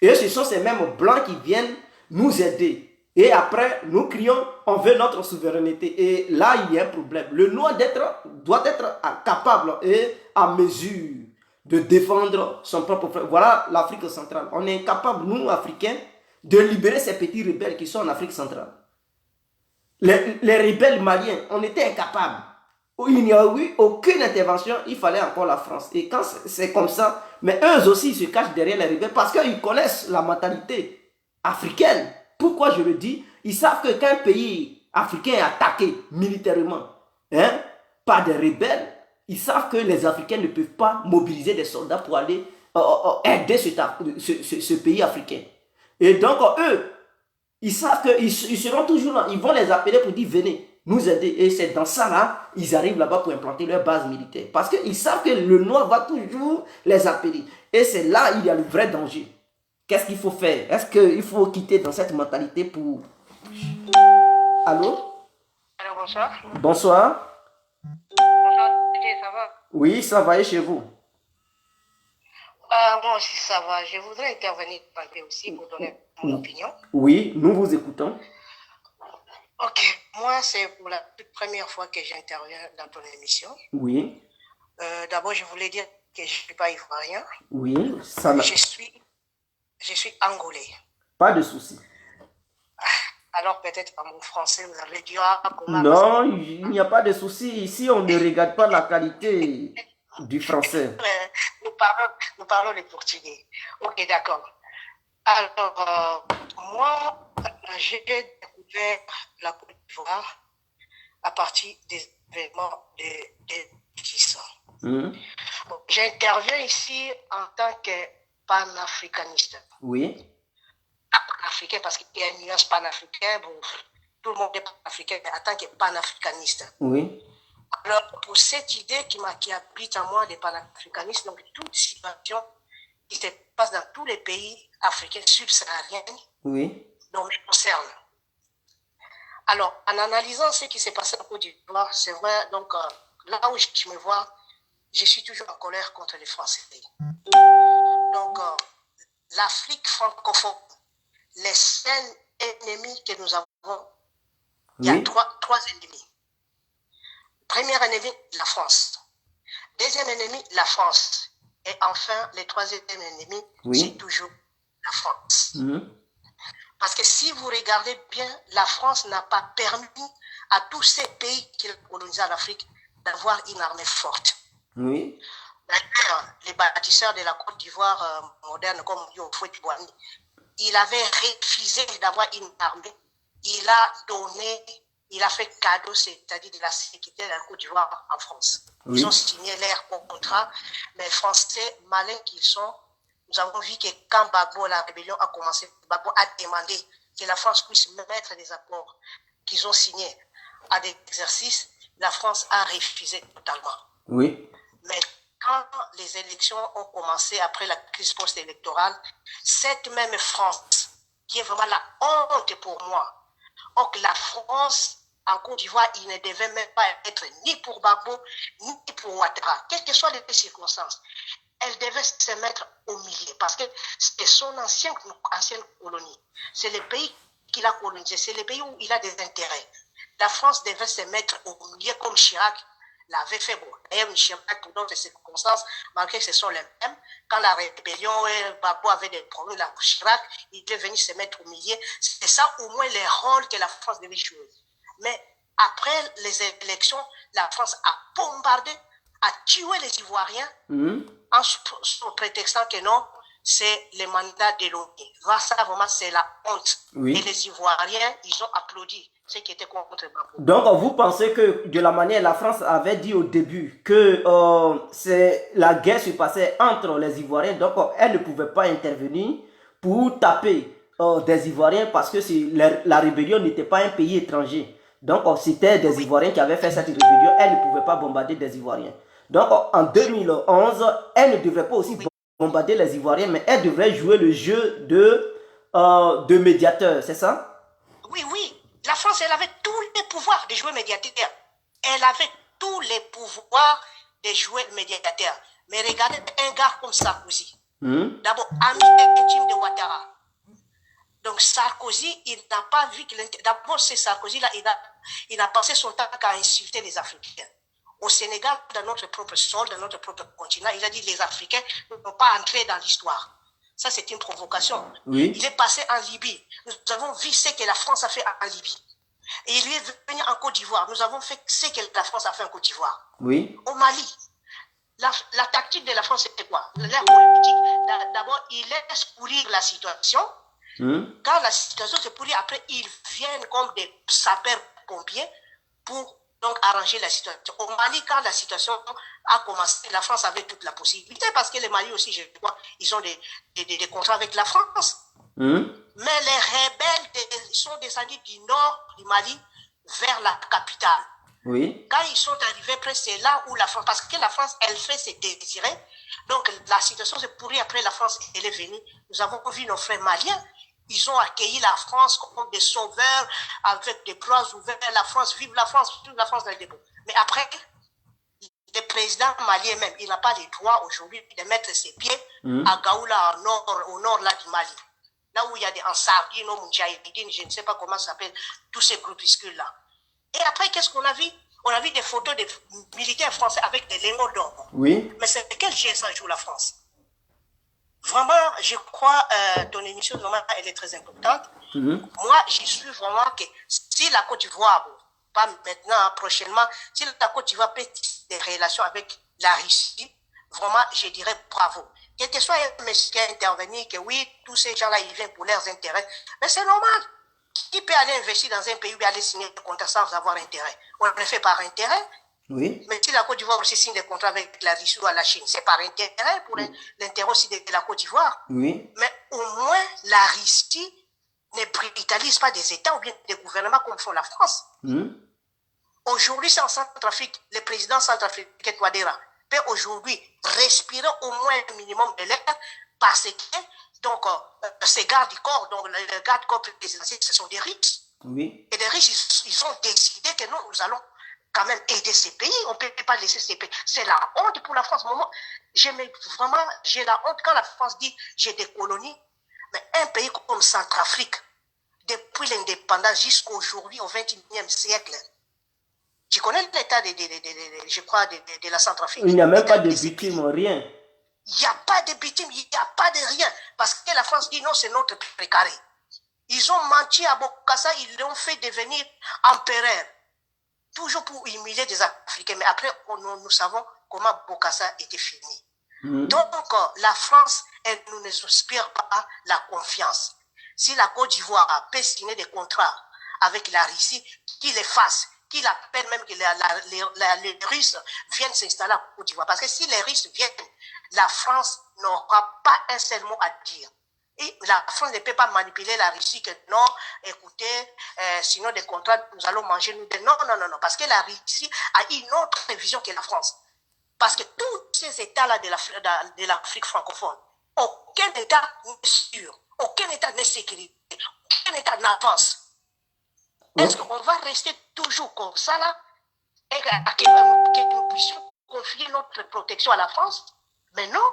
Et ce sont ces mêmes blancs qui viennent nous aider. Et après, nous crions, on veut notre souveraineté. Et là, il y a un problème. Le noir doit être capable et à mesure de défendre son propre frère. Voilà l'Afrique centrale. On est incapable, nous, Africains, de libérer ces petits rebelles qui sont en Afrique centrale. Les rebelles maliens, on était incapables. Il n'y a eu aucune intervention, il fallait encore la France. Et quand c'est comme ça, mais eux aussi, ils se cachent derrière les rebelles parce qu'ils connaissent la mentalité africaine. Pourquoi je le dis? Ils savent que quand un pays africain est attaqué militairement par des rebelles, ils savent que les Africains ne peuvent pas mobiliser des soldats pour aller aider ce pays africain. Et donc, eux, ils savent qu'ils seront toujours là. Ils vont les appeler pour dire, venez nous aider. Et c'est dans ça, là, ils arrivent là-bas pour implanter leur base militaire. Parce qu'ils savent que le noir va toujours les appeler. Et c'est là il y a le vrai danger. Qu'est-ce qu'il faut faire? Est-ce qu'il faut quitter dans cette mentalité pour... Allô? Alors, bonsoir. Bonsoir. Bonsoir, Didier, ça va? Oui, ça va et chez vous? Moi aussi, ça va. Je voudrais intervenir aussi pour donner mon opinion. Oui, nous vous écoutons. Ok, moi, c'est pour la toute première fois que j'interviens dans ton émission. Oui. D'abord, je voulais dire que je ne suis pas ivoirien. Oui, ça m'a... Je suis angolais. Pas de souci. Alors, peut-être en mon français, vous allez dire comment... Non, il n'y a pas de souci. Ici, on ne regarde pas la qualité du français. Nous parlons le portugais. Ok, d'accord. Alors, moi, j'ai découvert la Côte d'Ivoire à partir des événements de 10 ans. Bon, j'interviens ici en tant que panafricaniste. Oui. Pas panafricain parce qu'il y a une nuance panafricaine. Bon, tout le monde est panafricain, mais en tant que panafricaniste. Oui. Alors, pour cette idée qui habite en moi des panafricanistes, donc toute situation qui se passe dans tous les pays africains subsahariens, oui, donc me concerne. Alors, en analysant ce qui s'est passé en Côte d'Ivoire, c'est vrai, donc là où je me vois, je suis toujours en colère contre les Français. Donc, l'Afrique francophone, les 5 ennemis que nous avons, il y a trois ennemis. Premier ennemi, la France. Deuxième ennemi, la France. Et enfin, le troisième ennemi, c'est toujours la France. Parce que si vous regardez bien, la France n'a pas permis à tous ces pays qui ont colonisé l'Afrique d'avoir une armée forte. Oui. D'ailleurs, les bâtisseurs de la Côte d'Ivoire moderne, comme Houphouët-Boigny, il avait refusé d'avoir une armée. Il a fait cadeau, c'est-à-dire de la sécurité de la Côte d'Ivoire en France. Ils ont signé leur contrat, mais les Français, malins qu'ils sont, nous avons vu que quand Gbagbo, la rébellion a commencé, Gbagbo a demandé que la France puisse mettre des accords qu'ils ont signés à des exercices, la France a refusé totalement. Oui. Mais quand les élections ont commencé après la crise post-électorale, cette même France, qui est vraiment la honte pour moi, donc la France, en Côte d'Ivoire, il ne devait même pas être ni pour Gbagbo, ni pour Ouattara, quelles que soient les circonstances. Elle devait se mettre au milieu parce que c'est son ancienne colonie. C'est le pays qu'il a colonisé, c'est le pays où il a des intérêts. La France devait se mettre au milieu comme Chirac l'avait fait. Bon, d'ailleurs, Chirac, pour d'autres circonstances, malgré que ce sont les mêmes, quand la rébellion, Gbagbo avait des problèmes, la Chirac, il devait venir se mettre au milieu. C'est ça au moins les rôles que la France devait jouer. Mais après les élections, la France a bombardé, a tué les Ivoiriens en prétextant que non, c'est le mandat de l'ONU. Ça, vraiment, c'est la honte. Et les Ivoiriens, ils ont applaudi ceux qui étaient contre Gbagbo. Donc, vous pensez que de la manière la France avait dit au début que la guerre se passait entre les Ivoiriens, donc elle ne pouvait pas intervenir pour taper des Ivoiriens parce que la rébellion n'était pas un pays étranger. Donc, c'était des Ivoiriens qui avaient fait cette rébellion. Elle ne pouvait pas bombarder des Ivoiriens. Donc, en 2011, elle ne devrait pas aussi bombarder les Ivoiriens, mais elle devrait jouer le jeu de médiateur, c'est ça? Oui, oui. La France, elle avait tous les pouvoirs de jouer médiateur. Elle avait tous les pouvoirs de jouer médiateur. Mais regardez un gars comme Sarkozy. D'abord, ami intime de Ouattara. Donc Sarkozy, il n'a pas vu que... D'abord, c'est Sarkozy-là, il a passé son temps à insulter les Africains. Au Sénégal, dans notre propre sol, dans notre propre continent, il a dit que les Africains ne vont pas entrer dans l'histoire. Ça, c'est une provocation. Oui. Il est passé en Libye. Nous avons vu ce que la France a fait en Libye. Et il est venu en Côte d'Ivoire. Nous avons fait ce que la France a fait en Côte d'Ivoire. Oui. Au Mali, la tactique de la France, c'était quoi? La politique, d'abord, il laisse pourrir la situation. Quand la situation se pourrit, après, ils viennent comme des sapeurs-pompiers pour donc arranger la situation. Au Mali, quand la situation a commencé, la France avait toute la possibilité, parce que les Mali aussi, je crois, ils ont des contrats avec la France. Mais les rebelles sont descendus du nord du Mali vers la capitale. Oui. Quand ils sont arrivés près, c'est là où la France, parce que la France, elle fait ses désirés. Donc la situation se pourrit, après la France, elle est venue. Nous avons vu nos frères maliens. Ils ont accueilli la France comme des sauveurs, avec des bras ouverts. La France, vive la France dans le dépôt. Mais après, le président malien même, il n'a pas le droit aujourd'hui de mettre ses pieds à Gaoula, au nord là du Mali. Là où il y a des Ansardines, Moudjahidine, je ne sais pas comment ça s'appelle, tous ces groupuscules-là. Et après, qu'est-ce qu'on a vu? On a vu des photos des militaires français avec des lingots d'or. Oui. Mais c'est quel GSA joue la France? Vraiment, je crois, ton émission, vraiment, elle est très importante. Moi, j'y suis vraiment que si la Côte d'Ivoire, pas maintenant, prochainement, si la Côte d'Ivoire peut des relations avec la Russie, vraiment, je dirais bravo. Quel que soit un monsieur qui a intervenu, que oui, tous ces gens-là, ils viennent pour leurs intérêts. Mais c'est normal. Qui peut aller investir dans un pays ou aller signer des contrats sans avoir intérêt? On le fait par intérêt. Oui. Mais si la Côte d'Ivoire aussi signe des contrats avec la Russie ou la Chine, c'est par intérêt pour l'intérêt aussi de la Côte d'Ivoire. Oui. Mais au moins, la Russie ne brutalise pas des États ou bien des gouvernements comme font la France. Aujourd'hui, c'est en Centrafrique, le président centrafricain Touadéra peut aujourd'hui respirer au moins un minimum de l'air parce que donc, ces gardes du corps, donc les gardes du corps présidentiels, ce sont des riches. Oui. Et les riches, ils ont décidé que nous allons quand même aider ces pays. On ne peut pas laisser ces pays. C'est la honte pour la France. Moi, j'ai la honte quand la France dit j'ai des colonies. Mais un pays comme Centrafrique, depuis l'indépendance jusqu'à aujourd'hui, au XXIe siècle, tu connais l'état je crois, de la Centrafrique. Il n'y a même pas de victimes, rien. Il n'y a pas de victimes, il n'y a pas de rien. Parce que la France dit non, c'est notre précaré. Ils ont menti à Bokassa, ils l'ont fait devenir empereur. Toujours pour humilier des Africains. Mais après, nous savons comment Bokassa était fini. Donc, la France, elle ne nous inspire pas la confiance. Si la Côte d'Ivoire peut signer des contrats avec la Russie, qu'il les fasse, qu'il appelle même que les Russes viennent s'installer à Côte d'Ivoire. Parce que si les Russes viennent, la France n'aura pas un seul mot à dire. Et la France ne peut pas manipuler la Russie que non, écoutez, sinon des contrats, nous allons manger. Non, parce que la Russie a une autre vision que la France. Parce que tous ces États-là de l'Afrique francophone, aucun État n'est sûr, aucun État n'est sécurisé, aucun État n'avance. Est-ce qu'on va rester toujours comme ça là et que nous puissions confier notre protection à la France? Mais non.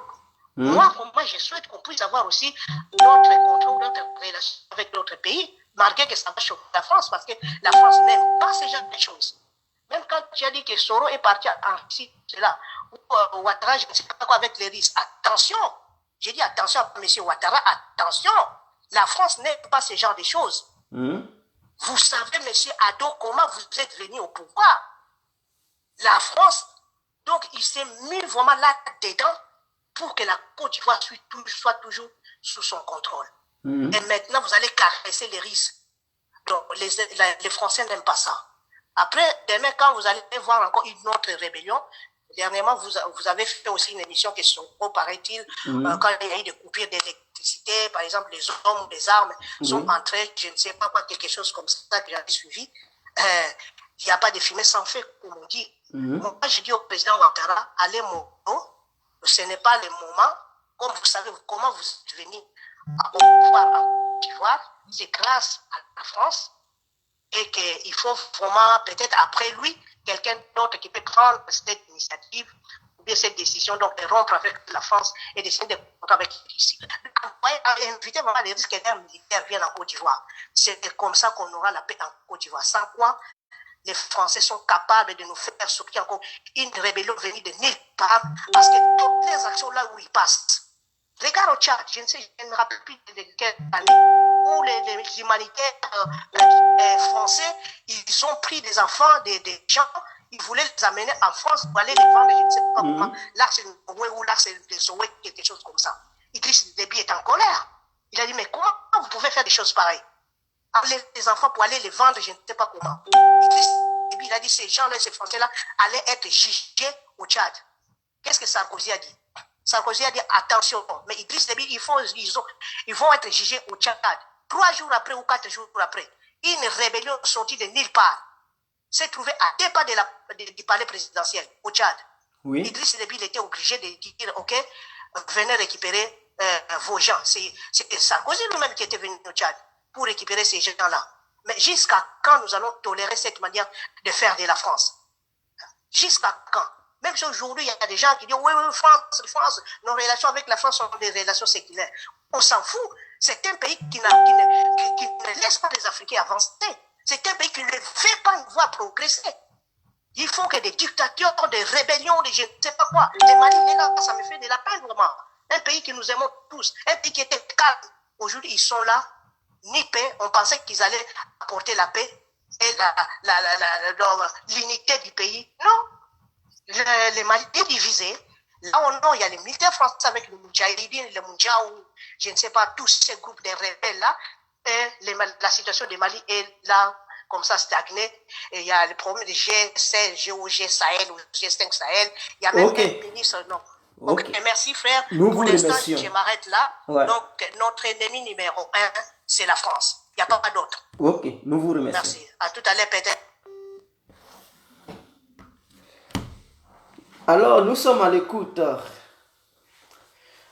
Moi, je souhaite qu'on puisse avoir aussi notre contrôle, notre relation avec notre pays, malgré que ça va choquer la France, parce que la France n'aime pas ce genre de choses. Même quand tu as dit que Soro est parti en Russie, c'est là, ou Ouattara, je ne sais pas quoi, avec les risques. Attention, j'ai dit attention à M. Ouattara, attention, la France n'aime pas ce genre de choses. Vous savez, M. Ado, comment vous êtes venu au pouvoir? La France, donc, il s'est mis vraiment là-dedans pour que la Côte d'Ivoire soit toujours sous son contrôle. Et maintenant, vous allez caresser les risques. Donc, les Français n'aiment pas ça. Après, demain, quand vous allez voir encore une autre rébellion, dernièrement, vous avez fait aussi une émission qui sont, paraît-il, quand il y a eu des coupures d'électricité, par exemple, les hommes ou les armes sont entrés, je ne sais pas quoi, quelque chose comme ça que j'avais suivi. il n'y a pas de fumée sans feu, comme on dit. Moi, je dis au président Ouattara, allez Mono, ce n'est pas le moment. Comme vous savez, comment vous êtes venu au pouvoir en Côte d'Ivoire, c'est grâce à la France et qu'il faut vraiment, peut-être après lui, quelqu'un d'autre qui peut prendre cette initiative ou bien cette décision, donc de rompre avec la France et d'essayer de contrats avec l'Ici. Inviter vraiment les risques qu'un militaire vienne en Côte d'Ivoire. C'est comme ça qu'on aura la paix en Côte d'Ivoire. Sans quoi, les Français sont capables de nous faire sortir encore une rébellion venue de nulle part, parce que toutes les actions là où ils passent, regarde au Tchad, je ne me rappelle plus de quelle année, où les humanitaires français, ils ont pris des enfants, des gens, ils voulaient les amener en France pour aller les vendre, je ne sais pas comment, là c'est le Owe ou là c'est le Zoé, quelque chose comme ça. Idriss Déby est en colère. Il a dit, mais comment vous pouvez faire des choses pareilles? Amener les enfants pour aller les vendre, je ne sais pas comment. Idriss Déby, il a dit, ces gens-là, ces Français-là, allaient être jugés au Tchad. Qu'est-ce que Sarkozy a dit? Sarkozy a dit, attention, mais Idriss Déby, ils vont être jugés au Tchad. 3 jours après ou 4 jours après, une rébellion sortie de nulle part s'est trouvée à 2 pas du palais présidentiel au Tchad. Oui. Idriss Déby, il était obligé de dire, ok, venez récupérer vos gens. C'est Sarkozy lui-même qui était venu au Tchad pour récupérer ces gens-là. Mais jusqu'à quand nous allons tolérer cette manière de faire de la France? Jusqu'à quand? Même si aujourd'hui, il y a des gens qui disent, oui, France, nos relations avec la France sont des relations séculaires. On s'en fout. C'est un pays qui ne laisse pas les Africains avancer. C'est un pays qui ne fait pas nous voir progresser. Il faut que des dictateurs, des rébellions, des je ne sais pas quoi. Les Mali, là, ça me fait de la peine vraiment. Un pays que nous aimons tous, un pays qui était calme. Aujourd'hui, ils sont là, ni paix. On pensait qu'ils allaient apporter la paix et l'unité du pays. Non. Les Mali est divisé. Là, non, il y a les militaires français avec le Moudjahidine, le Moudjaou, je ne sais pas, tous ces groupes de rebelles-là. Et la situation du Mali est là, comme ça, stagnée. Et il y a le problème de G16, GOG Sahel ou G5 Sahel. Il y a même un ministre, non. Okay. Donc, merci frère. Pour l'instant, je m'arrête là. Ouais. Donc, notre ennemi numéro 1, c'est la France. Il n'y a pas d'autre. Ok, nous vous remercions. Merci. À tout à l'heure, peut-être. Alors, nous sommes à l'écoute.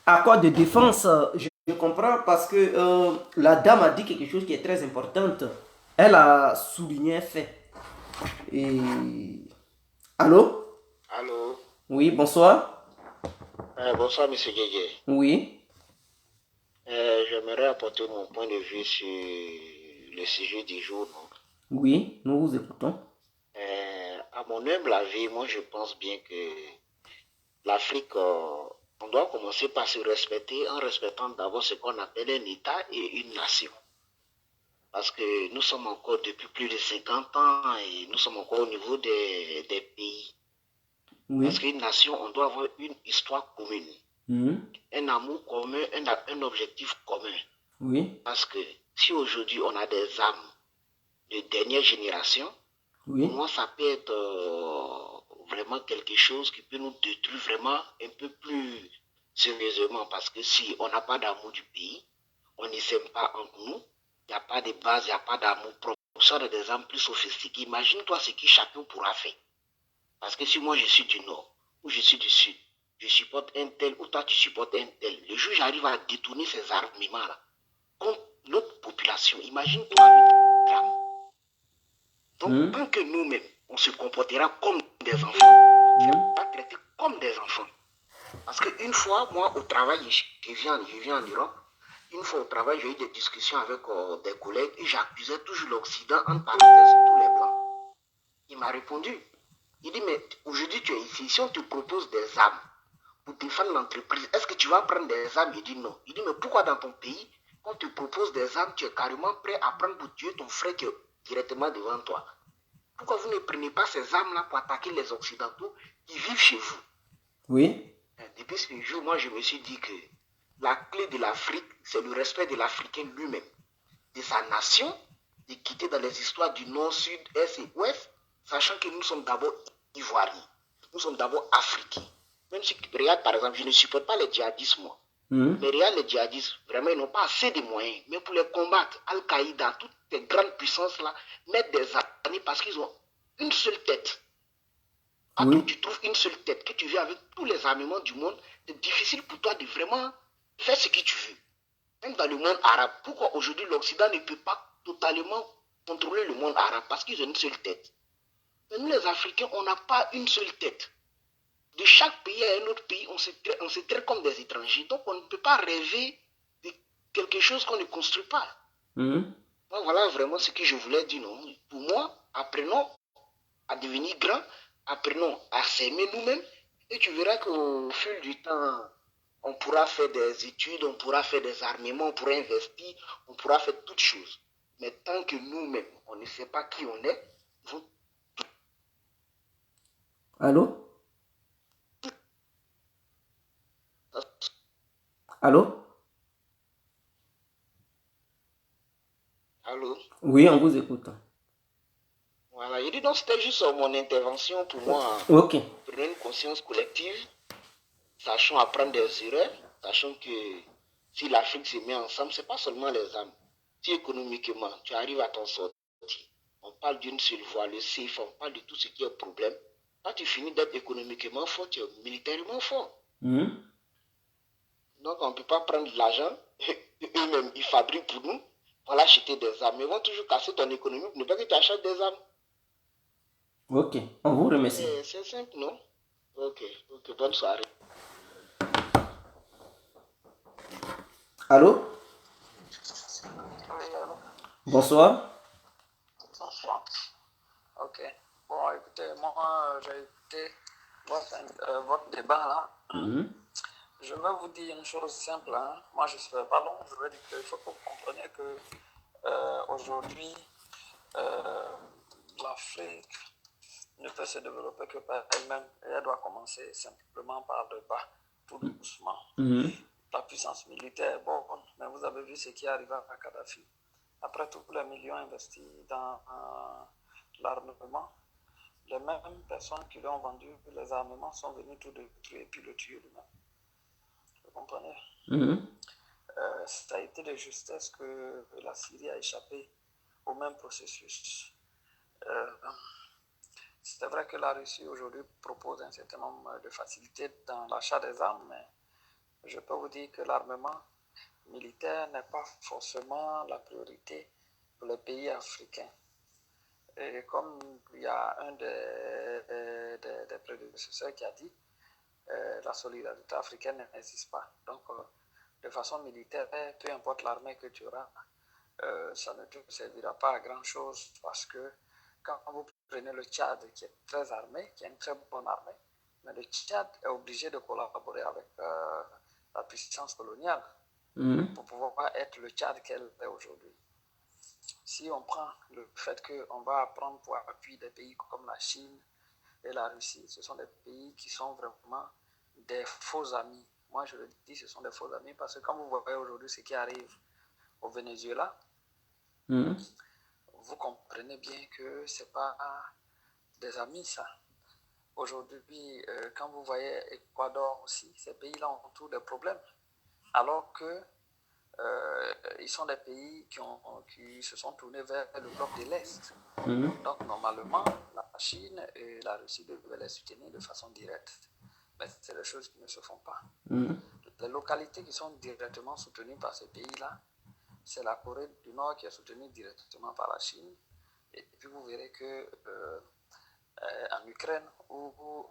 Accord de défense, je comprends parce que la dame a dit quelque chose qui est très important. Elle a souligné un fait. Et... Allô? Allô? Oui, bonsoir. Bonsoir, M. Guégué. Oui. J'aimerais apporter mon point de vue sur le sujet du jour. Non? Oui, nous vous écoutons. À mon humble avis, moi je pense bien que l'Afrique, on doit commencer par se respecter en respectant d'abord ce qu'on appelle un État et une nation. Parce que nous sommes encore depuis plus de 50 ans et nous sommes encore au niveau des pays. Oui. Parce qu'une nation, on doit avoir une histoire commune, un amour commun, un objectif commun. Oui. Parce que si aujourd'hui on a des âmes de dernière génération, oui. Pour moi, ça peut être vraiment quelque chose qui peut nous détruire vraiment un peu plus sérieusement. Parce que si on n'a pas d'amour du pays, on ne s'aime pas entre nous, il n'y a pas de base, il n'y a pas d'amour propre. On sort des âmes plus sophistiquées. Imagine-toi ce que chacun pourra faire. Parce que si moi je suis du Nord ou je suis du Sud, je supporte un tel ou toi tu supportes un tel, le jour j'arrive à détourner ces armements-là contre notre population, imagine-toi le drame. Donc, tant que nous-mêmes, on se comportera comme des enfants, on ne va pas traiter comme des enfants. Parce qu'une fois, moi, au travail, je viens en Europe, une fois au travail, j'ai eu des discussions avec des collègues et j'accusais toujours l'Occident, en parenthèse, tous les Blancs. Il m'a répondu. Il dit, mais aujourd'hui, tu es ici, si on te propose des armes pour défendre l'entreprise, est-ce que tu vas prendre des armes? Il dit non. Il dit, mais pourquoi dans ton pays, quand on te propose des armes, tu es carrément prêt à prendre pour tuer ton frère qui est directement devant toi? Pourquoi vous ne prenez pas ces armes-là pour attaquer les Occidentaux qui vivent chez vous? Oui. Depuis ce jour, moi, je me suis dit que la clé de l'Afrique, c'est le respect de l'Africain lui-même, de sa nation, de quitter dans les histoires du Nord, Sud, Est et Ouest, sachant que nous sommes d'abord Ivoiriens, nous sommes d'abord Africains. Même si, regarde, par exemple, je ne supporte pas les djihadistes, moi. Mais regarde, les djihadistes, vraiment, ils n'ont pas assez de moyens. Mais pour les combattre, Al-Qaïda, toutes ces grandes puissances-là, mettent des armes gagner parce qu'ils ont une seule tête. Oui. Tu trouves une seule tête, que tu viens avec tous les armements du monde, c'est difficile pour toi de vraiment faire ce que tu veux. Même dans le monde arabe, pourquoi aujourd'hui l'Occident ne peut pas totalement contrôler le monde arabe? Parce qu'ils ont une seule tête. Mais nous les Africains, on n'a pas une seule tête. De chaque pays à un autre pays, on se traite comme des étrangers. Donc on ne peut pas rêver de quelque chose qu'on ne construit pas. Donc, voilà vraiment ce que je voulais dire. Non. Pour moi, apprenons à devenir grands, apprenons à s'aimer nous-mêmes, et tu verras qu'au fil du temps, on pourra faire des études, on pourra faire des armements, on pourra investir, on pourra faire toutes choses. Mais tant que nous-mêmes, on ne sait pas qui on est, Allô? Allô? Allô? Oui, on vous écoute. Voilà, je dis donc c'était juste mon intervention pour moi. Ok. Prenons une conscience collective, sachons apprendre des erreurs, sachant que si l'Afrique se met ensemble, ce n'est pas seulement les âmes. Si économiquement, tu arrives à t'en sortir, on parle d'une seule voie, le CFA, on parle de tout ce qui est problème. Quand tu finis d'être économiquement fort, tu es militairement fort. Donc on ne peut pas prendre de l'argent, eux-mêmes, ils fabriquent pour nous, on va acheter des armes. Ils vont toujours casser ton économie pour ne pas que tu achètes des armes. Ok, on vous remercie. C'est simple, non? Ok, bonne soirée. Allô? Oui, allô? Bonsoir. Bonsoir. Ok. Bon, écoutez, moi, j'ai écouté votre débat là. Je vais vous dire une chose simple. Hein. Moi, je ne serai pas long. Je vais dire qu'il faut que vous compreniez que aujourd'hui, l'Afrique ne peut se développer que par elle-même. Et elle doit commencer simplement par le bas, tout doucement. La puissance militaire est bonne, mais vous avez vu ce qui est arrivé à Kadhafi. Après tous les millions investis dans l'armement, les mêmes personnes qui lui ont vendu les armements sont venues tout détruire et puis le tuer lui-même. Vous comprenez? Ça a été de justesse que la Syrie a échappé au même processus. C'est vrai que la Russie aujourd'hui propose un certain nombre de facilités dans l'achat des armes, mais je peux vous dire que l'armement militaire n'est pas forcément la priorité pour les pays africains. Et comme il y a un des prédécesseurs qui a dit, la solidarité africaine n'existe pas. Donc, de façon militaire, peu importe l'armée que tu auras, ça ne te servira pas à grand-chose parce que quand vous prenez le Tchad qui est très armé, qui a une très bonne armée, mais le Tchad est obligé de collaborer avec la puissance coloniale pour pouvoir être le Tchad qu'elle est aujourd'hui. Si on prend le fait qu'on va prendre pour appui des pays comme la Chine et la Russie, ce sont des pays qui sont vraiment des faux amis. Moi, je le dis, ce sont des faux amis parce que quand vous voyez aujourd'hui ce qui arrive au Venezuela, vous comprenez bien que ce n'est pas des amis, ça. Aujourd'hui, quand vous voyez Équateur aussi, ces pays-là ont tous des problèmes. Alors que ils sont des pays qui se sont tournés vers le bloc de l'Est. Donc, normalement, la Chine et la Russie devaient les soutenir de façon directe. Mais c'est des choses qui ne se font pas. Les localités qui sont directement soutenues par ces pays-là, c'est la Corée du Nord qui est soutenue directement par la Chine. Et puis, vous verrez que en Ukraine, où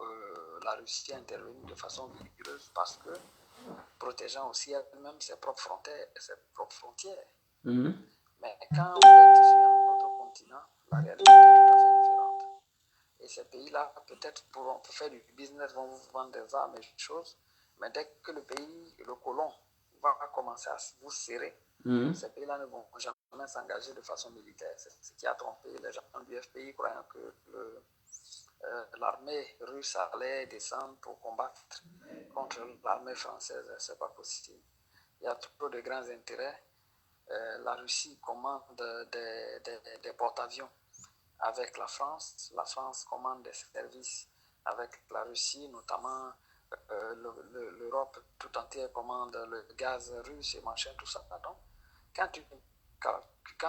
la Russie est intervenue de façon vigoureuse parce que protégeant aussi elle-même ses propres frontières. Mais quand vous êtes sur un autre continent, la réalité est tout à fait différente. Et ces pays-là, peut-être pour faire du business, vont vous vendre des armes et des choses, mais dès que le colon, va commencer à vous serrer, ces pays-là ne vont jamais s'engager de façon militaire. C'est ce qui a trompé les gens du FPI, croyant que l'armée russe allait descendre pour combattre contre l'armée française. C'est pas possible. Il y a trop de grands intérêts. La Russie commande des porte-avions avec la France. La France commande des services avec la Russie, notamment l'Europe tout entière commande le gaz russe et machin, tout ça. Donc, quand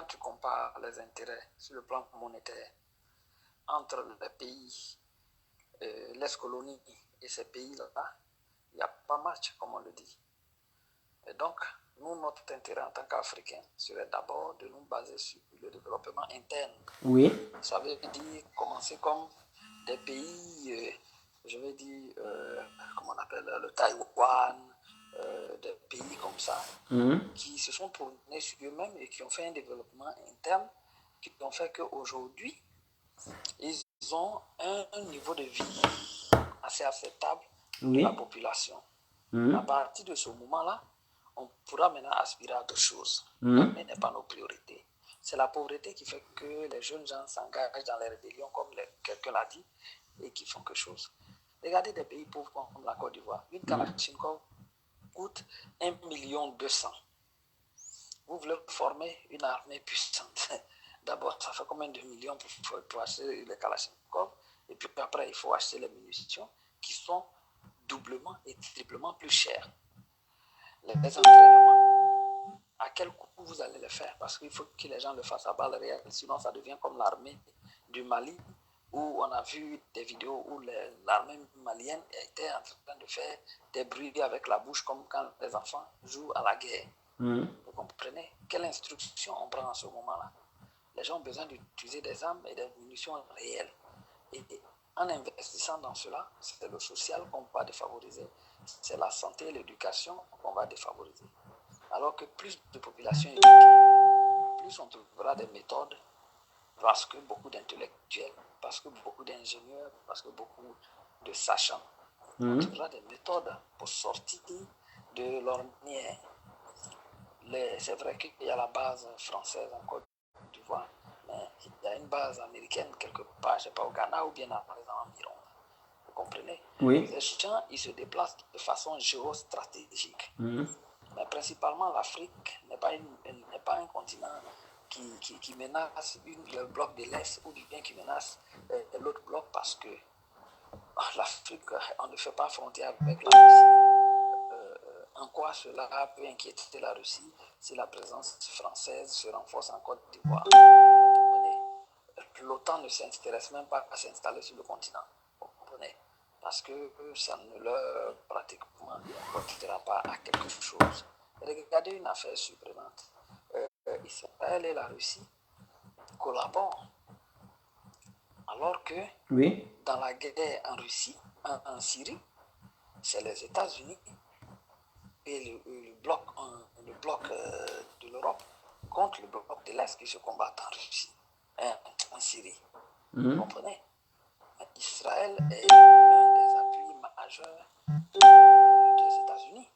tu compares les intérêts sur le plan monétaire, entre les pays, l'ex-colonie et ces pays-là, il n'y a pas match, comme on le dit. Et donc, nous, notre intérêt en tant qu'Africains serait d'abord de nous baser sur le développement interne. Oui. Ça veut dire commencer comme des pays, je vais dire, comment on appelle, le Taïwan, des pays comme ça, qui se sont tournés sur eux-mêmes et qui ont fait un développement interne, qui ont fait qu'aujourd'hui, ils ont un niveau de vie assez acceptable de la population. À partir de ce moment-là, on pourra maintenant aspirer à d'autres choses, mais n'est pas nos priorités. C'est la pauvreté qui fait que les jeunes gens s'engagent dans les rébellions, comme quelqu'un l'a dit, et qui font quelque chose. Regardez des pays pauvres comme la Côte d'Ivoire. Une Kalachnikov coûte 1,2 million. Vous voulez former une armée puissante. D'abord, ça fait combien de millions pour acheter les Kalachnikov? Et puis après, il faut acheter les munitions qui sont doublement et triplement plus chères. Les entraînements, à quel coût vous allez le faire? Parce qu'il faut que les gens le fassent à balles réelles, sinon ça devient comme l'armée du Mali, où on a vu des vidéos où l'armée malienne était en train de faire des bruits avec la bouche, comme quand les enfants jouent à la guerre. Vous comprenez? Quelle instruction on prend en ce moment-là? Les gens ont besoin d'utiliser des armes et des munitions réelles. Et en investissant dans cela, c'est le social qu'on va défavoriser, c'est la santé et l'éducation qu'on va défavoriser. Alors que plus de population éduquée, plus on trouvera des méthodes, parce que beaucoup d'intellectuels, parce que beaucoup d'ingénieurs, parce que beaucoup de sachants, on trouvera des méthodes pour sortir de l'ornière. C'est vrai qu'il y a la base française en Côte d'Ivoire, mais il y a une base américaine quelque part, je ne sais pas, au Ghana ou bien environ. Vous comprenez? Oui. Les gens, ils se déplacent de façon géostratégique. Mais principalement, l'Afrique n'est pas un continent qui menace le bloc de l'Est ou bien qui menace l'autre bloc, parce que l'Afrique, on ne fait pas frontière avec la Russie. En quoi cela peut inquiéter la Russie si la présence française se renforce en Côte d'Ivoire? L'OTAN ne s'intéresse même pas à s'installer sur le continent. Vous comprenez? Parce que ça ne leur pratiquement portera pas à quelque chose. Regardez une affaire surprenante. Israël et la Russie collaborent, alors que dans la guerre en Russie, en Syrie, c'est les États-Unis et le bloc de l'Europe contre le bloc de l'Est qui se combattent en Russie, en Syrie. Vous comprenez? Israël est l'un des appuis majeurs des États-Unis,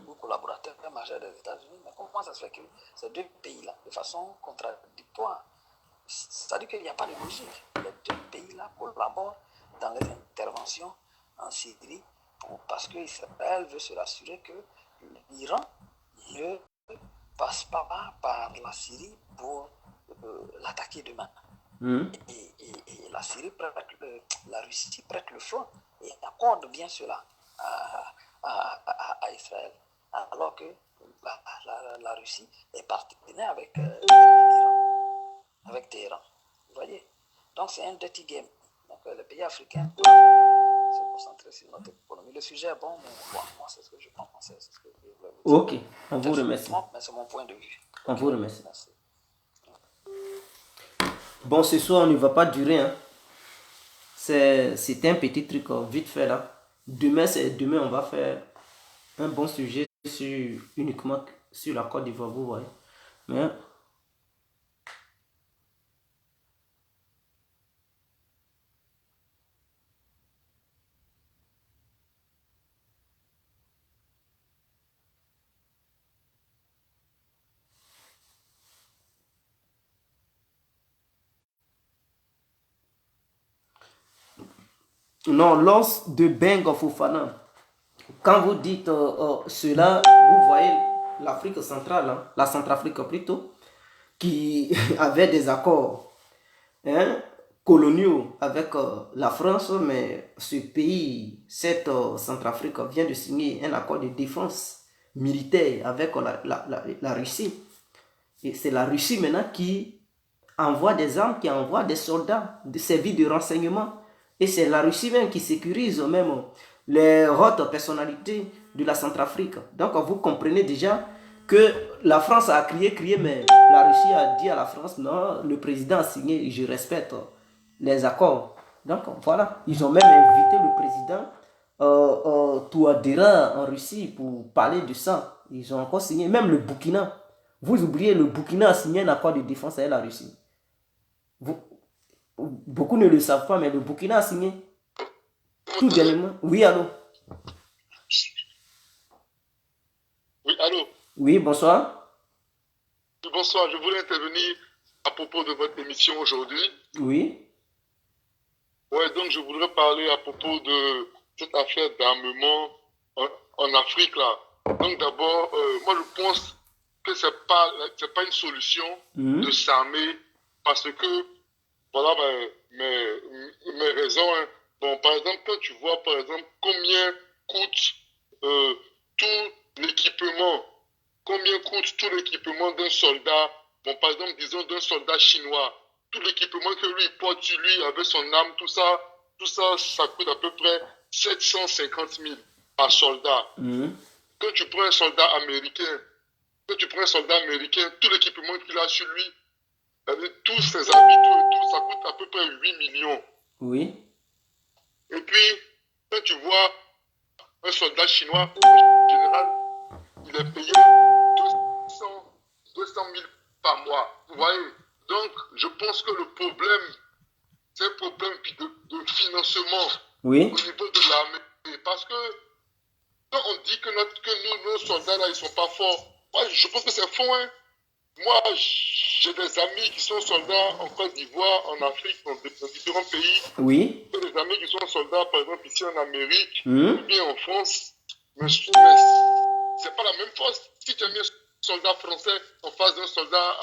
ou collaborateur majeur des États-Unis. Mais comment ça se fait que ces deux pays-là, de façon contradictoire, c'est-à-dire qu'il n'y a pas de logique, les deux pays-là collaborent dans les interventions en Syrie parce qu'Israël veut se rassurer que l'Iran ne passe pas par la Syrie pour l'attaquer demain. Et la Russie prête le front et accorde bien cela à Israël, alors que la Russie est partenaire avec l'Iran, avec Téhéran. Vous voyez? Donc c'est un dirty game. Donc les pays africains doivent se concentrer sur notre économie. Le sujet est bon, mais moi c'est ce que je pense. C'est ce que je voulais vous dire. Ok, on vous remercie. Mais c'est mon point de vue. On vous remercie. Merci. Bon, ce soir, on ne va pas durer. Hein. C'est un petit truc vite fait là. Demain, on va faire un bon sujet uniquement sur la Côte d'Ivoire, vous voyez. Mais non, l'os de Benga Fofana. Quand vous dites cela, vous voyez l'Afrique centrale, hein, la Centrafrique plutôt, qui avait des accords coloniaux avec la France, mais ce pays, cette Centrafrique, vient de signer un accord de défense militaire avec la Russie. Et c'est la Russie maintenant qui envoie des armes, qui envoie des soldats, des services de renseignement. Et c'est la Russie même qui sécurise même les hautes personnalités de la Centrafrique. Donc vous comprenez déjà que la France a crié, mais la Russie a dit à la France, non, le président a signé, je respecte les accords. Donc voilà, ils ont même invité le président Touadéra en Russie pour parler de ça. Ils ont encore signé, même le Burkina. Vous oubliez, le Burkina a signé un accord de défense avec la Russie. Beaucoup ne le savent pas, mais le Burkina a signé. Tout dernièrement. Oui, allô? Oui, allô? Oui, bonsoir. Bonsoir, je voulais intervenir à propos de votre émission aujourd'hui. Oui. Ouais, donc je voudrais parler à propos de cette affaire d'armement en Afrique là. Donc d'abord, moi je pense que c'est pas une solution de s'armer parce que voilà mes raisons. Hein. Bon, par exemple, quand tu vois par exemple combien coûte tout l'équipement, d'un soldat. Bon, par exemple, disons d'un soldat chinois, tout l'équipement que lui porte sur lui avec son arme, tout ça, ça coûte à peu près 750 000 par soldat. Quand tu prends un soldat américain, tout l'équipement qu'il a sur lui, avec tous ses habits, tout, ça coûte à peu près 8 millions. Oui. Et puis, quand tu vois un soldat chinois, en général, il est payé 200 000 par mois. Vous voyez? Donc, je pense que le problème, c'est un problème de financement au niveau de l'armée. Parce que quand on dit que nos soldats là, ils sont pas forts, moi, je pense que c'est faux. Hein. Moi, j'ai des amis qui sont soldats en Côte d'Ivoire, en Afrique, dans différents pays. Oui. J'ai des amis qui sont soldats, par exemple, ici en Amérique, ou bien en France. Mais c'est pas la même chose. Si tu as mis un soldat français en face d'un soldat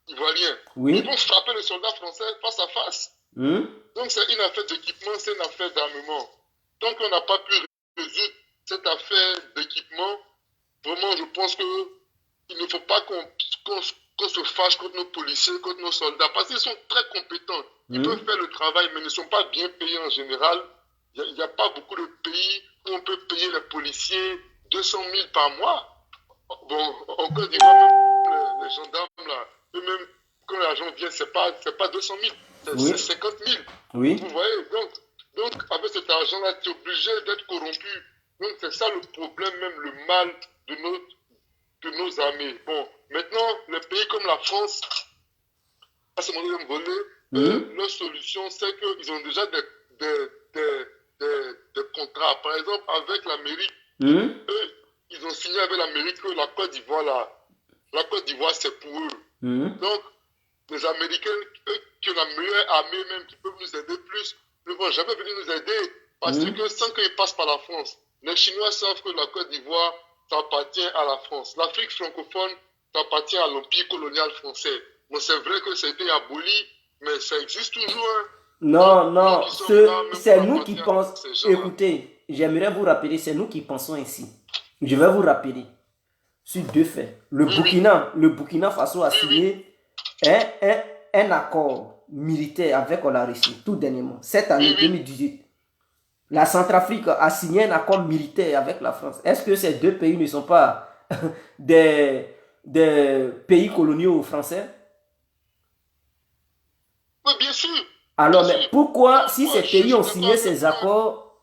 ivoirien, ils vont frapper le soldat français face à face. Donc c'est une affaire d'équipement, c'est une affaire d'armement. Tant qu'on n'a pas pu résoudre cette affaire d'équipement, vraiment je pense qu'il ne faut pas qu'on se fâche contre nos policiers, contre nos soldats, parce qu'ils sont très compétents. Ils peuvent faire le travail, mais ne sont pas bien payés en général. Il n'y a pas beaucoup de pays où on peut payer les policiers 200 000 par mois. Bon, en Côte d'Ivoire, même les gendarmes, là, eux-mêmes, quand l'argent vient, c'est pas 200 000, c'est 50 000. Oui. Vous voyez, donc avec cet argent-là, tu es obligé d'être corrompu. Donc, c'est ça le problème, même le mal de nos armées. Bon, maintenant, les pays comme la France, à ce moment de me voler, leur solution, c'est qu'ils ont déjà des contrats. Par exemple, avec l'Amérique, eux, ils ont signé avec l'Amérique que la Côte d'Ivoire, c'est pour eux. Donc, les Américains, eux, qui ont la meilleure armée même, qui peuvent nous aider plus, ne vont jamais venir nous aider. Parce que sans qu'ils passent par la France, les Chinois savent que la Côte d'Ivoire, ça appartient à la France. L'Afrique francophone, ça appartient à l'Empire colonial français. Bon, c'est vrai que ça a été aboli, mais ça existe toujours. Hein. Non, c'est nous qui pensons. Écoutez, j'aimerais vous rappeler, c'est nous qui pensons ainsi. Je vais vous rappeler sur deux faits. Le Burkina Faso a signé un accord militaire avec la Russie, tout dernièrement, cette année 2018. La Centrafrique a signé un accord militaire avec la France. Est-ce que ces deux pays ne sont pas des pays coloniaux français? Oui, bien sûr. Alors, mais pourquoi, si ces pays ont signé ces accords,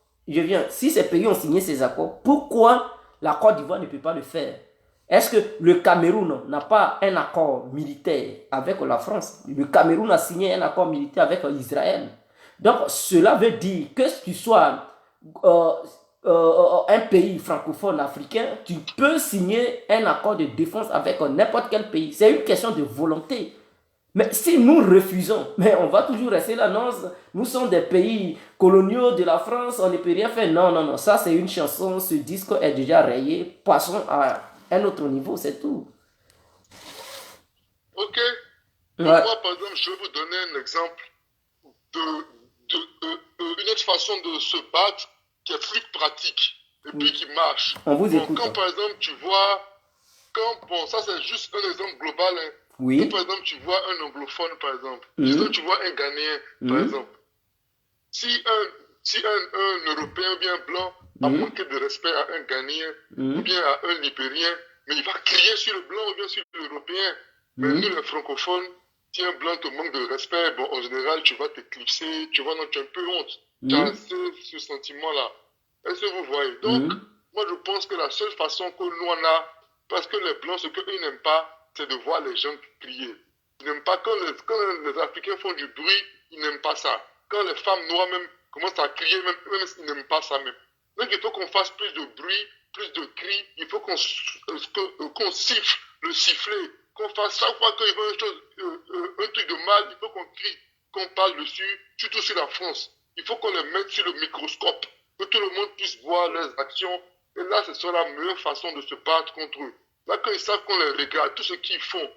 si ces pays ont signé ces accords, pourquoi la Côte d'Ivoire ne peut pas le faire? Est-ce que le Cameroun n'a pas un accord militaire avec la France? Le Cameroun a signé un accord militaire avec Israël. Donc, cela veut dire que si tu sois un pays francophone africain, tu peux signer un accord de défense avec n'importe quel pays. C'est une question de volonté. Mais si nous refusons, mais on va toujours rester là. Non, nous sommes des pays coloniaux de la France, on ne peut rien faire. Non, ça c'est une chanson, ce disque est déjà rayé. Passons à un autre niveau, c'est tout. Ok. Moi, par exemple, je vais vous donner un exemple une autre façon de se battre qui est plus pratique et puis qui marche. On vous écoute. Quand par exemple tu vois, ça c'est juste un exemple global, hein. Oui. Donc, par exemple, tu vois un anglophone, par exemple. Disons, tu vois un Ghanéen, par exemple. Si un Européen ou bien un Blanc a manqué de respect à un Ghanéen ou bien à un Libérien, mais il va crier sur le Blanc ou bien sur l'Européen. Mais nous, les francophones, si un Blanc te manque de respect, bon, en général, tu vas t'éclipser, tu vois, non, tu as un peu honte. Tu as ce sentiment-là. Est-ce que vous voyez? Donc, moi, je pense que la seule façon que nous on a, parce que les Blancs, ce qu'ils n'aiment pas, c'est de voir les gens crier. Ils n'aiment pas quand les Africains font du bruit, ils n'aiment pas ça. Quand les femmes noires même commencent à crier, même s'ils n'aiment pas ça même. Donc il faut qu'on fasse plus de bruit, plus de cris, il faut qu'on siffle le sifflet, qu'on fasse chaque fois qu'il y a un truc de mal, il faut qu'on crie, qu'on parle dessus, surtout sur la France. Il faut qu'on les mette sur le microscope, que tout le monde puisse voir leurs actions. Et là, ce sera la meilleure façon de se battre contre eux. Là, quand ils savent qu'on les regarde, tout ce qu'ils font,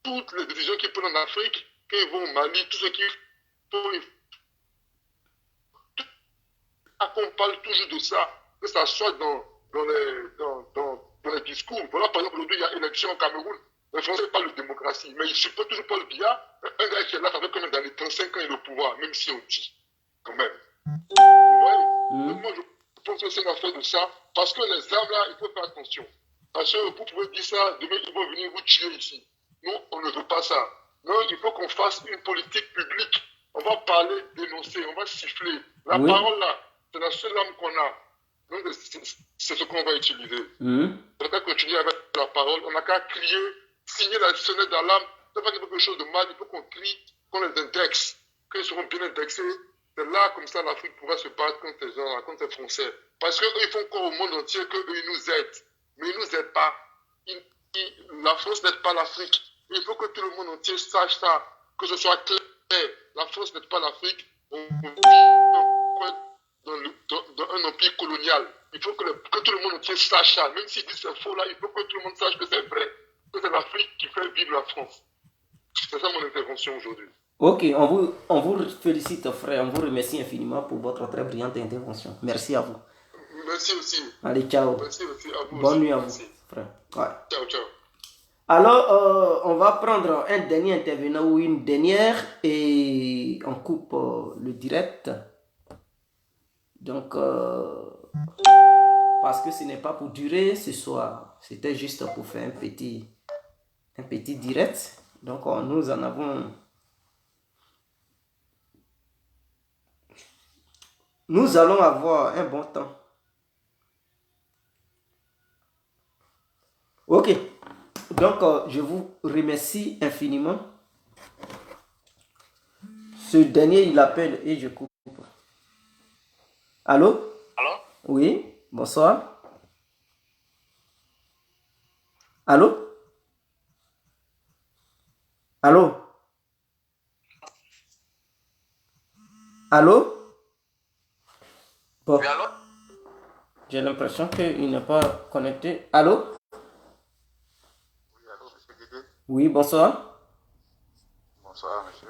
toutes les décisions qu'ils prennent en Afrique, quand ils vont au Mali, tout ce qu'ils font, qu'on parle toujours de ça, que ça soit dans les discours. Voilà, par exemple, aujourd'hui, il y a élection au Cameroun. Les Français parlent de démocratie, mais ils ne supportent toujours pas le Biya. Un gars qui est là, ça fait combien d'années? 35 ans, il est au pouvoir, même si on dit, quand même. Vous voyez? Donc, moi, je pense que c'est l'affaire de ça, parce que les armes, là, il faut faire attention. Parce que vous pouvez dire ça, demain, ils vont venir vous tuer ici. Nous, on ne veut pas ça. Non, il faut qu'on fasse une politique publique. On va parler, dénoncer, on va siffler. La parole, là, c'est la seule arme qu'on a. Donc, c'est ce qu'on va utiliser. On n'a qu'à continuer avec la parole. On n'a qu'à crier, signer la sonnette d'alarme. Si on fait quelque chose de mal, il faut qu'on crie, qu'on les indexe. Quand ils seront bien indexés, c'est là, comme ça, l'Afrique pourra se battre contre ces gens-là, contre ces Français. Parce qu'eux, ils font croire au monde entier qu'eux, ils nous aident. Mais ils ne nous aident pas. La France n'aide pas l'Afrique. Il faut que tout le monde entier sache ça, que ce soit clair. La France n'aide pas l'Afrique. On vit dans un empire colonial. Il faut que tout le monde entier sache ça. Même s'ils disent c'est faux là, il faut que tout le monde sache que c'est vrai. Que c'est l'Afrique qui fait vivre la France. C'est ça mon intervention aujourd'hui. Ok, on vous félicite frère, on vous remercie infiniment pour votre très brillante intervention. Merci à vous. Merci aussi. Allez, ciao. Merci aussi à vous. Bonne aussi. nuit à Merci. vous, frère. Ouais. Ciao, ciao. Alors, on va prendre un dernier intervenant ou une dernière et on coupe le direct. Donc, parce que ce n'est pas pour durer ce soir, c'était juste pour faire un petit direct. Donc, nous en avons... Nous allons avoir un bon temps. Ok. Donc, je vous remercie infiniment. Ce dernier, il appelle et je coupe. Allô? Allô? Oui, bonsoir. Allô? Allô? Allô? Bon. Oui, allô? J'ai l'impression qu'il n'est pas connecté. Allô? Oui, allô, monsieur Guédé. Oui, bonsoir. Bonsoir, monsieur.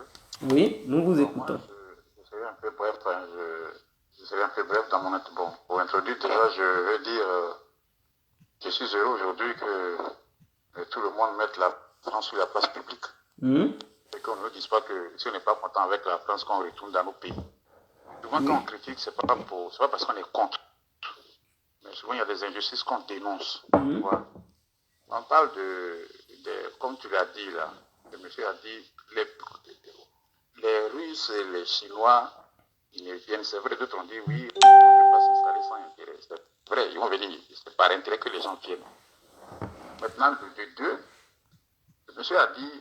Oui, nous vous Bon, écoutons. moi, je serai un peu bref. Je serai un peu bref dans mon... Bon, pour introduire déjà, je veux dire, je suis heureux aujourd'hui que tout le monde mette la France sur la place publique. Et qu'on ne dise pas que si on n'est pas content avec la France, qu'on retourne dans nos pays. Souvent, quand on critique, c'est pas parce qu'on est contre. Mais souvent, il y a des injustices qu'on dénonce. Voilà. On parle comme tu l'as dit là, le monsieur a dit, les Russes et les Chinois, ils viennent, c'est vrai, d'autres ont dit oui, on ne peut pas s'installer sans intérêt. C'est vrai, ils vont venir, c'est par intérêt que les gens viennent. Maintenant, de deux, le monsieur a dit,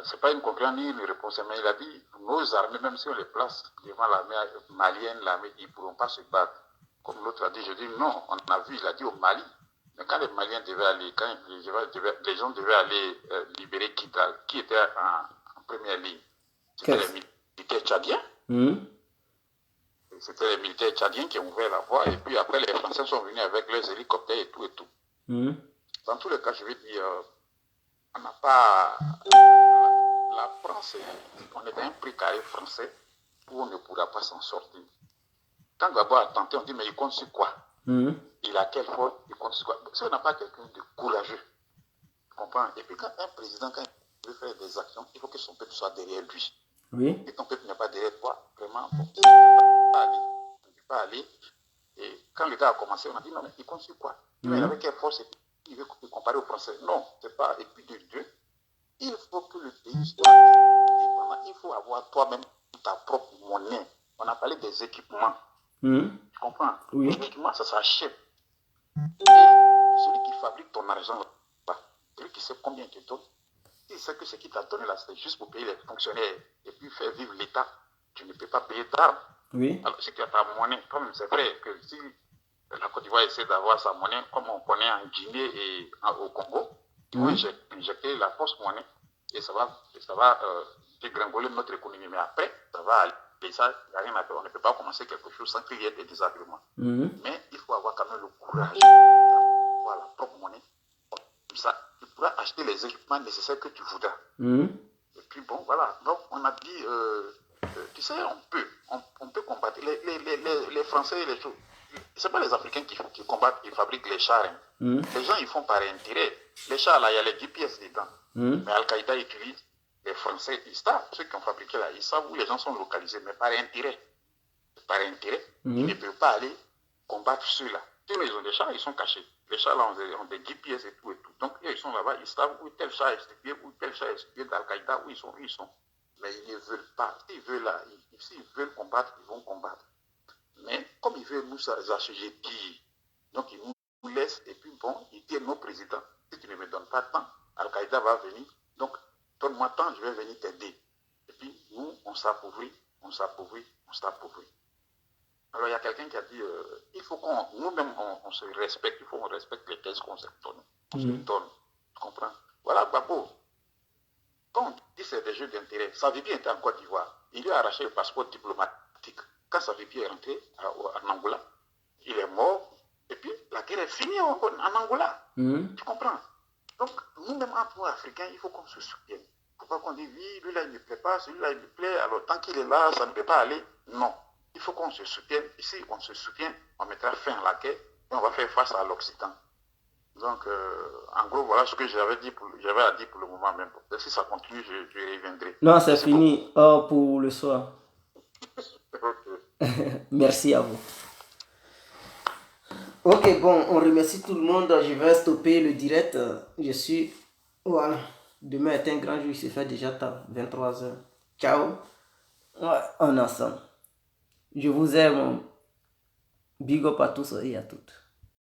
c'est pas une conclusion ni une réponse, mais il a dit, nos armées, même si on les place devant l'armée malienne, l'armée, ils ne pourront pas se battre. Comme l'autre a dit, je dis non, on a vu, il a dit au Mali. Mais quand les Maliens devaient aller, quand les gens devaient aller libérer qui était en première ligne, c'était les militaires tchadiens. C'était les militaires tchadiens qui ont ouvert la voie. Et puis après, les Français sont venus avec leurs hélicoptères et tout et tout. Dans tous les cas, je vais dire, on n'a pas... La France, on est à un prix carré français où on ne pourra pas s'en sortir. Quand Gbagbo a tenté, on dit, mais il compte sur quoi? Il a quelle force? Il compte sur quoi? Si on n'a pas quelqu'un de courageux, vous comprenez? comprends? Et puis quand un président, quand il veut faire des actions, il faut que son peuple soit derrière lui. Oui. Et ton peuple n'est pas derrière toi, vraiment, bon, tu ne peux pas aller. Et quand le gars a commencé, on a dit non, mais il compte sur quoi? Mais avec quelle force il veut comparer aux Français? Non, c'est pas. Et puis de deux, il faut que le pays soit indépendant. Il faut avoir toi-même ta propre monnaie. On a parlé des équipements. Tu comprends? Oui. Les équipements, ça s'achète. Et celui qui fabrique ton argent, celui qui sait combien il te donne, il sait que ce qu'il t'a donné là, c'est juste pour payer les fonctionnaires et puis faire vivre l'État. Tu ne peux pas payer d'armes. Oui. Alors, si tu as ta monnaie, comme c'est vrai que si la Côte d'Ivoire essaie d'avoir sa monnaie, comme on connaît en Guinée et au Congo, ils vont injecter la fausse monnaie et ça va dégringoler notre économie. Mais après, ça va aller. Et ça, il n'y a rien à faire. On ne peut pas commencer quelque chose sans qu'il y ait des désagréments. Mais il faut avoir quand même le courage d'avoir la propre monnaie. Comme ça, tu pourras acheter les équipements nécessaires que tu voudras. Et puis bon, voilà. Donc, on a dit, tu sais, on peut combattre. Les Français et les choses. Ce n'est pas les Africains qui combattent, qui fabriquent les chars. Les gens, ils font par intérêt. Les chars, là, il y a les GPS dedans. Mais Al-Qaïda utilise les Français, ils savent, ceux qui ont fabriqué là, ils savent où les gens sont localisés, mais par intérêt. Par intérêt, ils ne peuvent pas aller combattre ceux-là. Ceux-là, ils ont des chars, ils sont cachés. Les chars là ont des GPS et tout et tout. Donc, ils sont là-bas, ils savent où tel char est situé, où tel char est situé d'Al-Qaïda, où ils sont. Mais ils ne veulent pas. S'ils veulent combattre, ils vont combattre. Mais comme ils veulent nous assujettir, donc ils nous laissent, et puis bon, ils tiennent nos présidents. Si tu ne me donnes pas de temps, Al-Qaïda va venir. Donc, donne-moi temps, je vais venir t'aider. Et puis, nous, on s'appauvrit. Alors, il y a quelqu'un qui a dit, il faut qu'on, nous-mêmes, on se respecte. Il faut qu'on respecte les thèses qu'on se donne. On se donne. Tu comprends? Voilà, Gbagbo. Quand on dit c'est des jeux d'intérêt, Savimbi était en Côte d'Ivoire. Il lui a arraché le passeport diplomatique. Quand Savimbi est rentré en Angola, il est mort. Et puis, la guerre est finie en Angola. Tu comprends? Donc, nous-mêmes, entre Africains, il faut qu'on se soutienne. Il ne faut pas qu'on dise, oui, lui-là, il ne me plaît pas, celui-là, il me plaît, alors tant qu'il est là, ça ne peut pas aller. Non. Il faut qu'on se soutienne. Ici, on se soutient, on mettra fin à la guerre et on va faire face à l'Occident. Donc, en gros, voilà ce que j'avais à dire pour le moment même. Et si ça continue, je reviendrai. Non, c'est fini pour le soir. Merci à vous. Ok, bon, on remercie tout le monde. Je vais stopper le direct. Voilà. Demain est un grand jour, il se fait déjà tard, 23h. Ciao. Ouais, on est ensemble. Je vous aime. Big up à tous et à toutes.